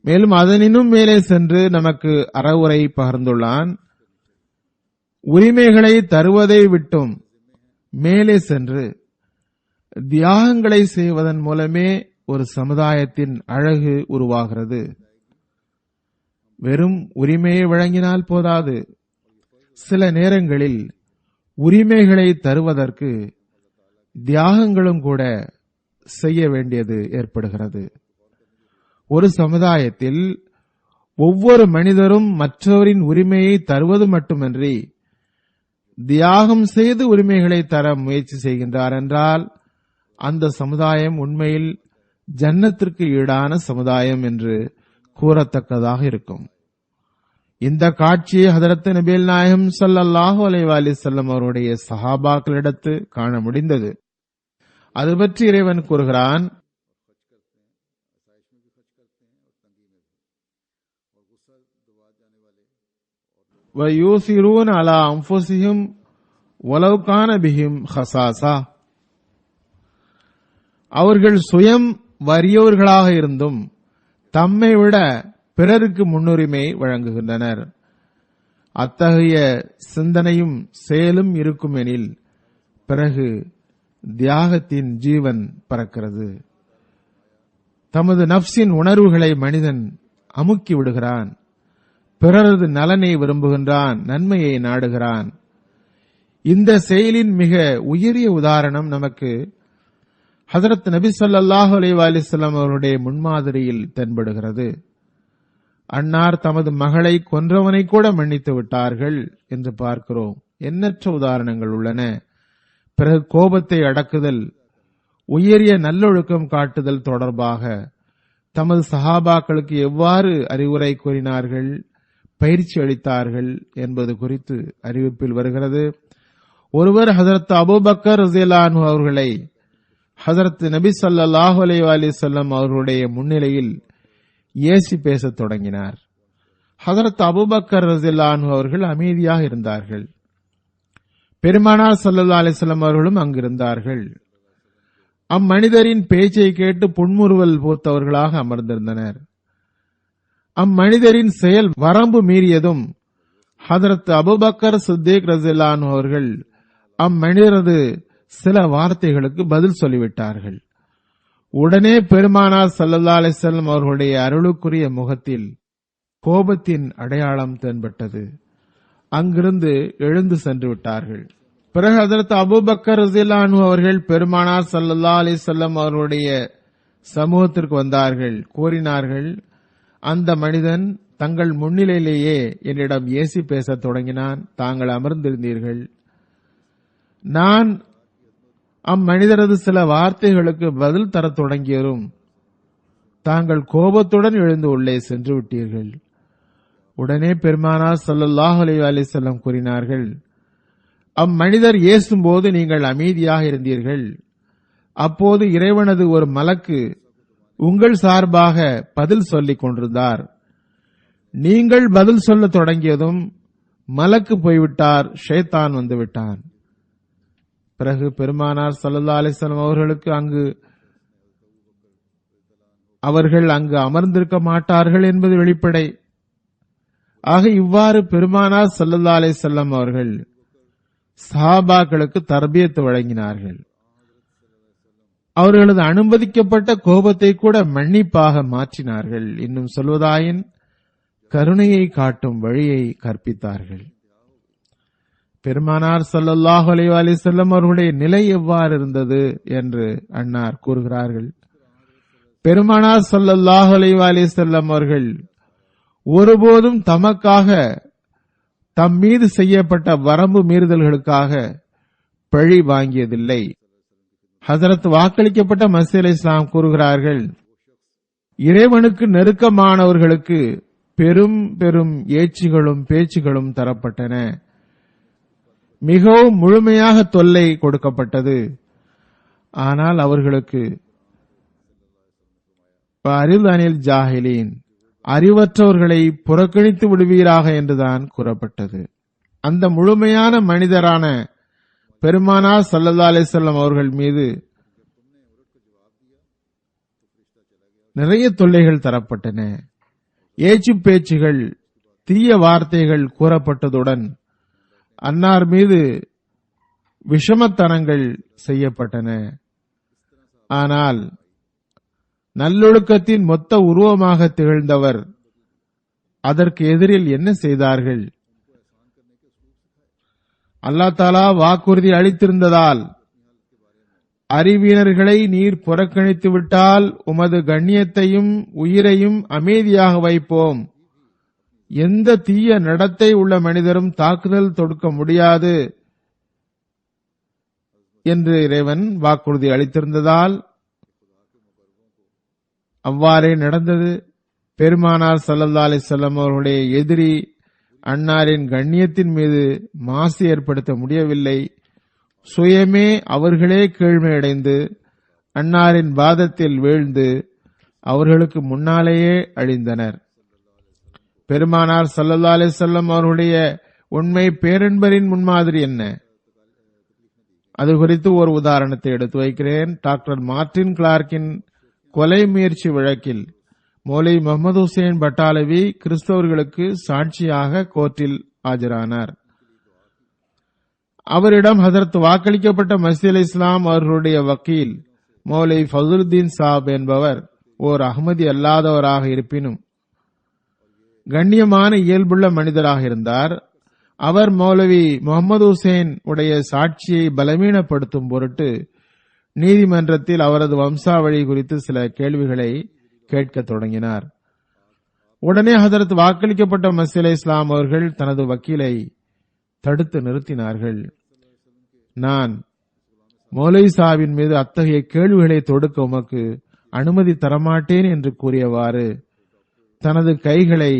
மேலும் அதனினும் மேலே சென்று நமக்கு அறவுரை பகிர்ந்துள்ளான். உரிமைகளை தருவதை விட்டும் மேலே சென்று தியாகங்களை செய்வதன் மூலமே ஒரு சமுதாயத்தின் அழகு உருவாகிறது. வெறும் உரிமையை வழங்கினால் போதாது. சில நேரங்களில் உரிமைகளை தருவதற்கு தியாகங்களும் கூட செய்ய வேண்டியது ஏற்படுகிறது. ஒரு சமுதாயத்தில் ஒவ்வொரு மனிதரும் மற்றவரின் உரிமையை தருவது மட்டுமன்றி தியாகம் செய்து உரிமைகளை தர முயற்சி செய்கின்றார் என்றால் அந்த சமுதாயம் உண்மையில் ஜன்னத்திற்கு ஈடான சமுதாயம் என்று கூறத்தக்கதாக இருக்கும். இந்த காட்சியை ஹதரத் நபிகள் நாயகம் ஸல்லல்லாஹு அலைஹி வஸல்லம் அவருடைய சஹாபாக்களிடத்து காண முடிந்தது. அது பற்றி இறைவன் கூறுகிறான், وَيُؤْثِرُونَ عَلَى أَنفُسِهِمْ وَلَوْ كَانَ بِهِمْ خَصَاصَةٌ. அவர்கள் சுயம் வறியவர்களாக இருந்தும் தம்மை விட பிறருக்கு முன்னுரிமை வழங்குகின்றனர். அத்தகைய சிந்தனையும் செயலும் இருக்குமெனில் பிறகு தியாகத்தின் ஜீவன் பறக்கிறது. தமது நப்சின் உணர்வுகளை மனிதன் அமுக்கி விடுகிறான். பிறரது நலனை விரும்புகின்றான், நன்மையை நாடுகிறான். இந்த செயலின் மிக உயரிய உதாரணம் நமக்கு ஹஜரத் நபி ஸல்லல்லாஹு அலைஹி வஸல்லம் அவருடைய முன்மாதிரியில் தென்படுகிறது. அன்னார் தமது மகளை கொன்றவனை கூட மன்னித்து விட்டார்கள் என்று பார்க்கிறோம். எண்ணற்ற உதாரணங்கள் உள்ளன. பிறகு கோபத்தை அடக்குதல், உயரிய நல்லொழுக்கம் காட்டுதல் தொடர்பாக தமது சஹாபாக்களுக்கு எவ்வாறு அறிவுரை கூறினார்கள், பயிற்சி அளித்தார்கள் என்பது குறித்து அறிவிப்பில் வருகிறது. ஒருவர் ஹஜரத் அபூபக்கர் ரலியல்லாஹு அன்ஹு அவர்களை ஹஜரத் நபி ஸல்லல்லாஹு அலைஹி வஸல்லம் அவர்களுடைய முன்னிலையில் ஏசி பேசத் தொடங்கினார். ஹஜரத் அபூபக்கர் ரலியல்லாஹு அன்ஹு அவர்கள் அமைதியாக இருந்தார்கள். பெருமானார் ஸல்லல்லாஹு அலைஹி வஸல்லம் அவர்களும் அங்கிருந்தார்கள். அம்மனிதரின் பேச்சை கேட்டு புன்முறுவல் பூத்தவர்களாக அமர்ந்திருந்தனர். அம்மனிதரின் செயல் வரம்பு மீறியதும் ஹஜரத் அபூபக்கர் சித்திக் ரலியல்லாஹு அன்ஹு அவர்கள் அம்மனிதரது சில வார்த்தைகளுக்கு பதில் சொல்லிவிட்டார்கள். உடனே பெருமானார் ஸல்லல்லாஹு அலைஹி வஸல்லம் அவர்களுடைய அருளுக்குரிய முகத்தில் கோபத்தின் அடையாளம் தென்பட்டது. அங்கிருந்து எழுந்து சென்று விட்டார்கள். பிறகு ஹஜரத் அபூபக்கர் ரலியல்லாஹு அன்ஹு அவர்கள் பெருமானார் ஸல்லல்லாஹு அலைஹி வஸல்லம் அவர்களுடைய சமூகத்திற்கு வந்தார்கள். கூறினார்கள், அந்த மனிதன் தங்கள் முன்னிலையிலேயே என்னிடம் ஏசி பேசத் தொடங்கினான். தாங்கள் அமர்ந்திருந்தீர்கள். நான் அம்மனிதரது சில வார்த்தைகளுக்கு பதில் தரத் தொடங்கியதும் தாங்கள் கோபத்துடன் எழுந்து உள்ளே சென்று விட்டீர்கள். உடனே பெருமானார் ஸல்லல்லாஹு அலைஹி வஸல்லம் கூறினார்கள், அம்மனிதர் ஏசும்போது நீங்கள் அமைதியாக இருந்தீர்கள். அப்போது இறைவனது ஒரு மலக்கு உங்கள் சார்பாக பதில் சொல்லிக் கொண்டிருந்தார். நீங்கள் பதில் சொல்ல தொடங்கியதும் மலக்கு போய்விட்டார், ஷைத்தான் வந்துவிட்டான். பிறகு பெருமானார் ஸல்லல்லாஹு அலைஹி வஸல்லம் அவர்கள் அங்கு அமர்ந்திருக்க மாட்டார்கள் என்பது வெளிப்படை. ஆக இவ்வாறு பெருமானார் ஸல்லல்லாஹு அலைஹி வஸல்லம் அவர்கள் சஹாபாக்களுக்கு தர்பியத் வழங்கினார்கள். அவர்களது அனுமதிக்கப்பட்ட கோபத்தை கூட மன்னிப்பாக மாற்றினார்கள். இன்னும் சொல்வதாயின் கருணையை காட்டும் வழியை கற்பித்தார்கள். பெருமானார் ஸல்லல்லாஹு அலைஹி வஸல்லம் அவர்களுடைய நிலை எவ்வாறு இருந்தது என்று அன்னார் கூறுகிறார்கள். பெருமானார் ஸல்லல்லாஹு அலைஹி வஸல்லம் அவர்கள் ஒருபோதும் தமக்காக தம் மீது செய்யப்பட்ட வரம்பு மீறுதல்களுக்காக பழி வாங்கியதில்லை. ஹசரத் வாக்களிக்கப்பட்ட மஸீஹ் அலைஹிஸ்ஸலாம் கூறுகிறார்கள், இறைவனுக்கு நெருக்கமானவர்களுக்கு பெரும் பெரும் ஏச்சுகளும் பேச்சுகளும் தரப்பட்டன. மிகவும் முழுமையாக தொல்லை கொடுக்கப்பட்டது. ஆனால் அவர்களுக்கு அரிதனில் ஜாஹிலீன், அறிவற்றவர்களை புறக்கணித்து விடுவீராக என்றுதான் கூறப்பட்டது. அந்த முழுமையான மனிதரான பெருமானார் ஸல்லல்லாஹு அலைஹி வஸல்லம் அவர்கள் மீது நிறைய தொல்லைகள் தரப்பட்டன. ஏச்சு பேச்சுகள், தீய வார்த்தைகள் கூறப்பட்டதுடன் அன்னார் மீது விஷமத்தனங்கள் செய்யப்பட்டன. ஆனால் நல்லொழுக்கத்தின் மொத்த உருவமாக திகழ்ந்தவர் அதற்கு எதிரில் என்ன செய்தார்கள்? அல்லாஹ் தஆலா வாக்குறுதி அளித்திருந்ததால், அறிவியனர்களை நீர் புறக்கணித்து விட்டால் உமது கண்ணியத்தையும் உயிரையும் அமைதியாக வைப்போம். எந்த தீய நடத்தை உள்ள மனிதரும் தாக்குதல் தொடுக்க முடியாது என்று இறைவன் வாக்குறுதி அளித்திருந்ததால் அவ்வாறே நடந்தது. பெருமானார் ஸல்லல்லாஹு அலைஹி வஸல்லம் அவர்களுடைய எதிரி அன்னாரின் கண்ணியத்தின் மீது மாசு ஏற்படுத்த முடியவில்லை. சுயமே அவர்களே கீழ்மையடைந்து அன்னாரின் பாதத்தில் வீழ்ந்து அவர்களுக்கு முன்னாலேயே அழிந்தனர். பெருமானார் ஸல்லல்லாஹு அலைஹி வஸல்லம் அவர்களுடைய உண்மை பேரன்பரின் முன்மாதிரி என்ன? அது குறித்து ஒரு உதாரணத்தை எடுத்து வைக்கிறேன். டாக்டர் மார்டின் கிளார்க்கின் கொலை முயற்சி வழக்கில் மௌலவி முகமது ஹுசைன் பட்டாலவி கிறிஸ்தவர்களுக்கு சாட்சியாக கோர்ட்டில் ஆஜரானார். அவரிடம் ஹதரத் வாக்களிக்கப்பட்ட மஸீஹ் அலைஹிஸ்ஸலாம் அவர்களுடைய வக்கீல் மௌலவி ஃபஸ்லுத்தீன் சாப் என்பவர் ஓர் அஹ்மதி அல்லாதவராக இருப்பினும் கண்ணியமான இயல்புள்ள மனிதராக இருந்தார். அவர் மௌலவி முகமது ஹுசைன் உடைய சாட்சியை பலவீனப்படுத்தும் பொருட்டு நீதிமன்றத்தில் அவரது வம்சாவளி குறித்து சில கேள்விகளை கேட்க தொடங்கினார். உடனே ஹதரத் வாக்களிக்கப்பட்ட மஸீஹ் அலைஹிஸ்ஸலாம் அவர்கள் தனது வக்கீலை தடுத்து நிறுத்தினார்கள். நான் மௌலவி சாஹிபின் மீது அத்தகைய கேள்விகளை தொடுக்க உமக்கு அனுமதி தரமாட்டேன் என்று கூறியவாறு தனது கைகளை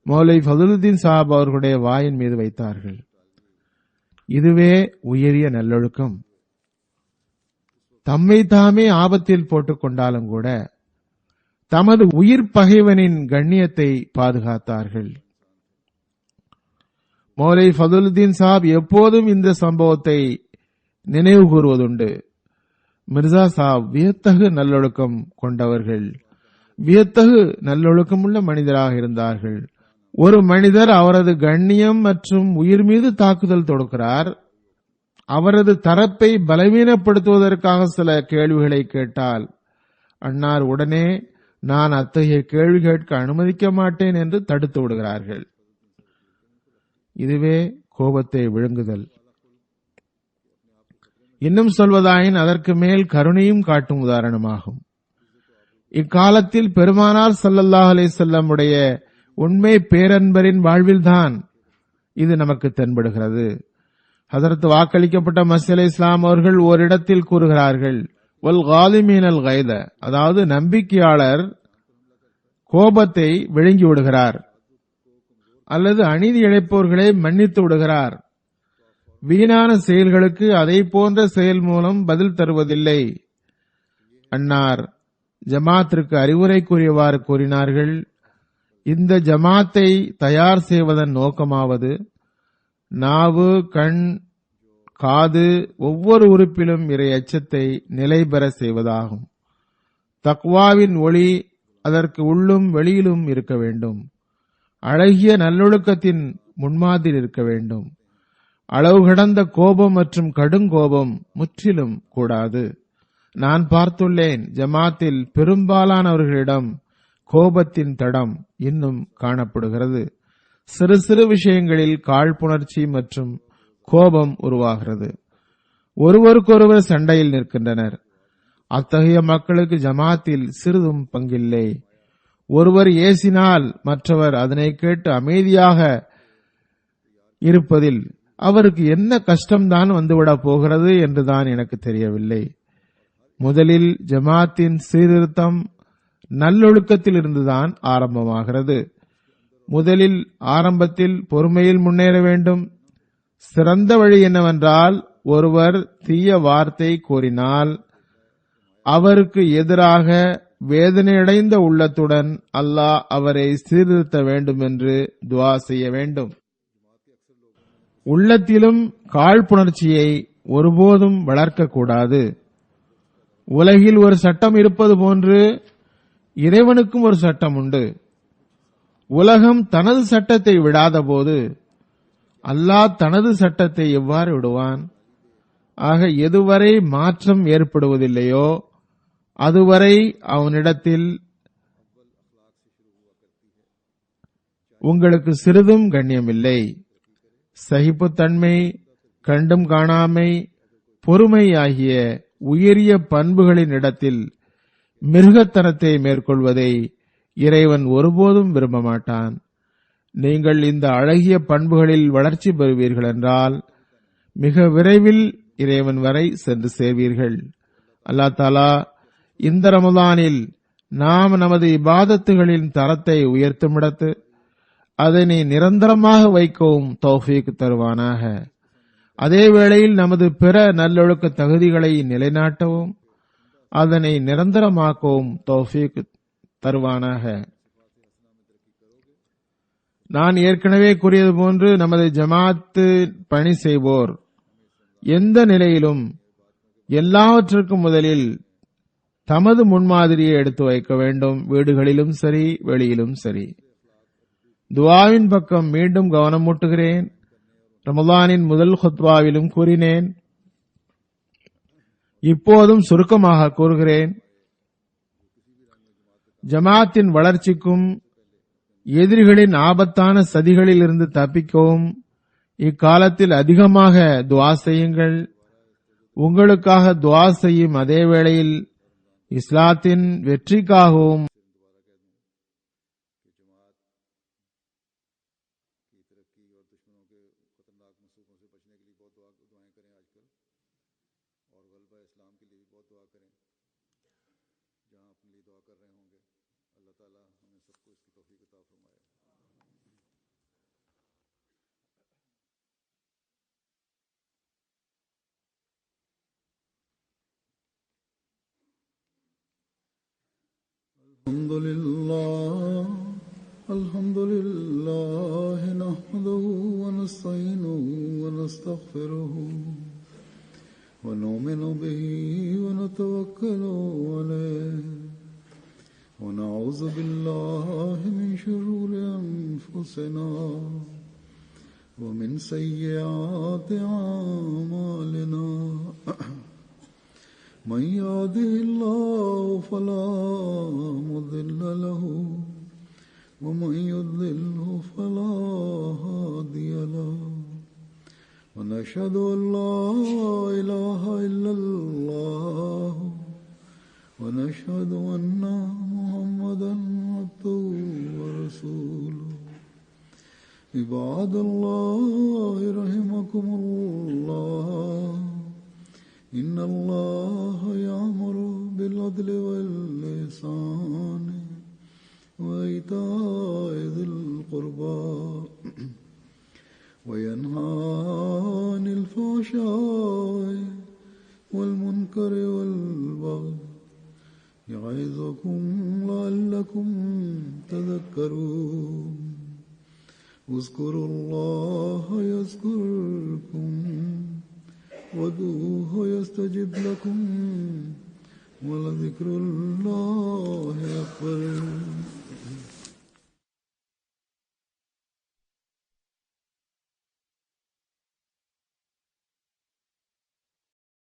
மௌலவி ஃபஸ்லுத்தீன் சாப் அவர்களுடைய வாயின் மீது வைத்தார்கள். இதுவே உயரிய நல்லொழுக்கம். தம்மை தாமே ஆபத்தில் போட்டுக் கொண்டாலும் கூட தமது உயிர் பகைவனின் கண்ணியத்தை பாதுகாத்தார்கள். மௌலவி ஃபஸ்லுத்தீன் சாப் எப்போதும் இந்த சம்பவத்தை நினைவு கூறுவதுண்டு. மிர்சா சாப் வியத்தகு நல்லொழுக்கம் கொண்டவர்கள், வியத்தகு நல்லொழுக்கமுள்ள மனிதராக இருந்தார்கள். ஒரு மனிதர் அவரது கண்ணியம் மற்றும் உயிர் மீது தாக்குதல் தொடுக்கிறார். அவரது தரப்பை பலவீனப்படுத்துவதற்காக சில கேள்விகளை கேட்டால் அன்னார் உடனே நான் அத்தகைய கேள்வி கேட்க அனுமதிக்க மாட்டேன் என்று தடுத்து விடுகிறார்கள். இதுவே கோபத்தை விழுங்குதல். இன்னும் சொல்வதாயின் அதற்கு மேல் கருணையும் காட்டும் உதாரணமாகும். இக்காலத்தில் பெருமானார் ஸல்லல்லாஹு அலைஹி வஸல்லம் உடைய உண்மை பேரன்பரின் வாழ்வில்தான் இது நமக்கு தென்படுகிறது. ஹதரத் வாக்களிக்கப்பட்ட மஸீஹ் அலைஹிஸ்ஸலாம் அவர்கள் ஓரிடத்தில் கூறுகிறார்கள், வல் காலிமீனல் கைத, அதாவது நம்பிக்கையாளர் கோபத்தை விழுங்கி விடுகிறார் அல்லது அநீதி இழைப்பவர்களை மன்னித்து விடுகிறார். வீணான செயல்களுக்கு அதை போன்ற செயல் மூலம் பதில் தருவதில்லை. அன்னார் ஜமாத்திற்கு அறிவுரை கூறியவாறு கூறினார்கள், இந்த ஜமாத்தை தயார் செய்வதன் நோக்கமாவது நாவு, கண், காது ஒவ்வொரு உறுப்பிலும் இறை அச்சத்தை நிலை பெற செய்வதாகும். தக்வாவின் ஒளி அதற்கு உள்ளும் வெளியிலும் இருக்க வேண்டும். அழகிய நல்லொழுக்கத்தின் முன்மாதிரி இருக்க வேண்டும். அளவு கடந்த கோபம் மற்றும் கடுங்கோபம் முற்றிலும் கூடாது. நான் பார்த்துள்ளேன், ஜமாத்தில் பெரும்பாலானவர்களிடம் கோபத்தின் தடம் இன்னும் காணப்படுகிறது. சிறு சிறு விஷயங்களில் காழ்ப்புணர்ச்சி மற்றும் கோபம் உருவாகிறது. ஒருவருக்கொருவர் சண்டையில் நிற்கின்றனர். அத்தகைய மக்களுக்கு ஜமாத்தில் சிறிதும் பங்கில்லை. ஒருவர் ஏசினால் மற்றவர் அதனை கேட்டு அமைதியாக இருப்பதில் அவருக்கு என்ன கஷ்டம்தான் வந்துவிடப் போகிறது என்றுதான் எனக்கு தெரியவில்லை. முதலில் ஜமாத்தின் சீர்திருத்தம் நல்லொழுக்கத்தில் இருந்துதான் ஆரம்பமாகிறது. முதலில் ஆரம்பத்தில் பொறுமையில் முன்னேற வேண்டும். சிறந்த வழி என்னவென்றால், ஒருவர் தீய வார்த்தை கூறினால் அவருக்கு எதிராக வேதனையடைந்த உள்ளத்துடன் அல்லாஹ் அவரை சீர்திருத்த வேண்டும் என்று துஆ செய்ய வேண்டும். உள்ளத்திலும் காழ்ப்புணர்ச்சியை ஒருபோதும் வளர்க்கக்கூடாது. உலகில் ஒரு சட்டம் இருப்பது போன்று இறைவனுக்கும் ஒரு சட்டம் உண்டு. உலகம் தனது சட்டத்தை விடாத போது அல்லாஹ் தனது சட்டத்தை எவ்வாறு விடுவான்? ஆக எதுவரை மாற்றம் ஏற்படுவதில்லையோ அதுவரை அவனிடத்தில் உங்களுக்கு சிறிதும் கண்ணியமில்லை. சகிப்புத்தன்மை, கண்டும் காணாமை, பொறுமை ஆகிய உயரிய பண்புகளின் இடத்தில் மிருகத்தனத்தை மேற்கொள்வதை இறைவன் ஒருபோதும் விரும்ப மாட்டான். நீங்கள் இந்த அழகிய பண்புகளில் வளர்ச்சி பெறுவீர்கள் என்றால் மிக விரைவில் இறைவன் வரை சென்று சேர்வீர்கள். அல்லாஹ் தஆலா இந்த ரமலானில் நாம் நமது இபாதத்துகளின் தரத்தை உயர்த்துமிடத்து அதனை நிரந்தரமாக வைக்கவும் தௌஃபீக் தருவானாக. அதே வேளையில் நமது பிற நல்லொழுக்க தகுதிகளை நிலைநாட்டவும் அதனை நிரந்தரமாக்கவும் தௌஃபீக் தருவானாக. நான் ஏற்கனவே கூறியது போன்று நமது ஜமாத்து பணி செய்வோர் எந்த நிலையிலும் எல்லாவற்றிற்கும் முதலில் தமது முன்மாதிரியை எடுத்து வைக்க வேண்டும். வீடுகளிலும் சரி, வெளியிலும் சரி. துஆவின் பக்கம் மீண்டும் கவனம் மூட்டுகிறேன். ரமலானின் முதல் குத்பாவிலும் கூறினேன், இப்போதும் சுருக்கமாக கூறுகிறேன். ஜமாத்தின் வளர்ச்சிக்கும் எதிரிகளின் ஆபத்தான சதிகளில் இருந்து தப்பிக்கவும் இக்காலத்தில் அதிகமாக துஆ செய்யுங்கள். உங்களுக்காக துஆ செய்யும் அதே வேளையில் இஸ்லாத்தின் வெற்றிக்காகவும் الحمد لله نحمده ونستعينه ونستغفره ونؤمن به ونتوكل عليه ونعوذ بالله من شرور أنفسنا ومن سيئات أعمالنا من يهده الله فلا مضل له ومن يضلله فلا هادي له ونشهد أن لا إله إلا الله ونشهد أن محمدا عبده ورسوله عباد الله رحمكم الله إن الله يأمر بالعدل والإحسان وإيتاء ذي القربى وينهى عن الفحشاء والمنكر والبغي يعظكم لعلكم تذكرون اذكروا الله يذكركم وادعوه يستجب لكم ولذكر الله أكبر.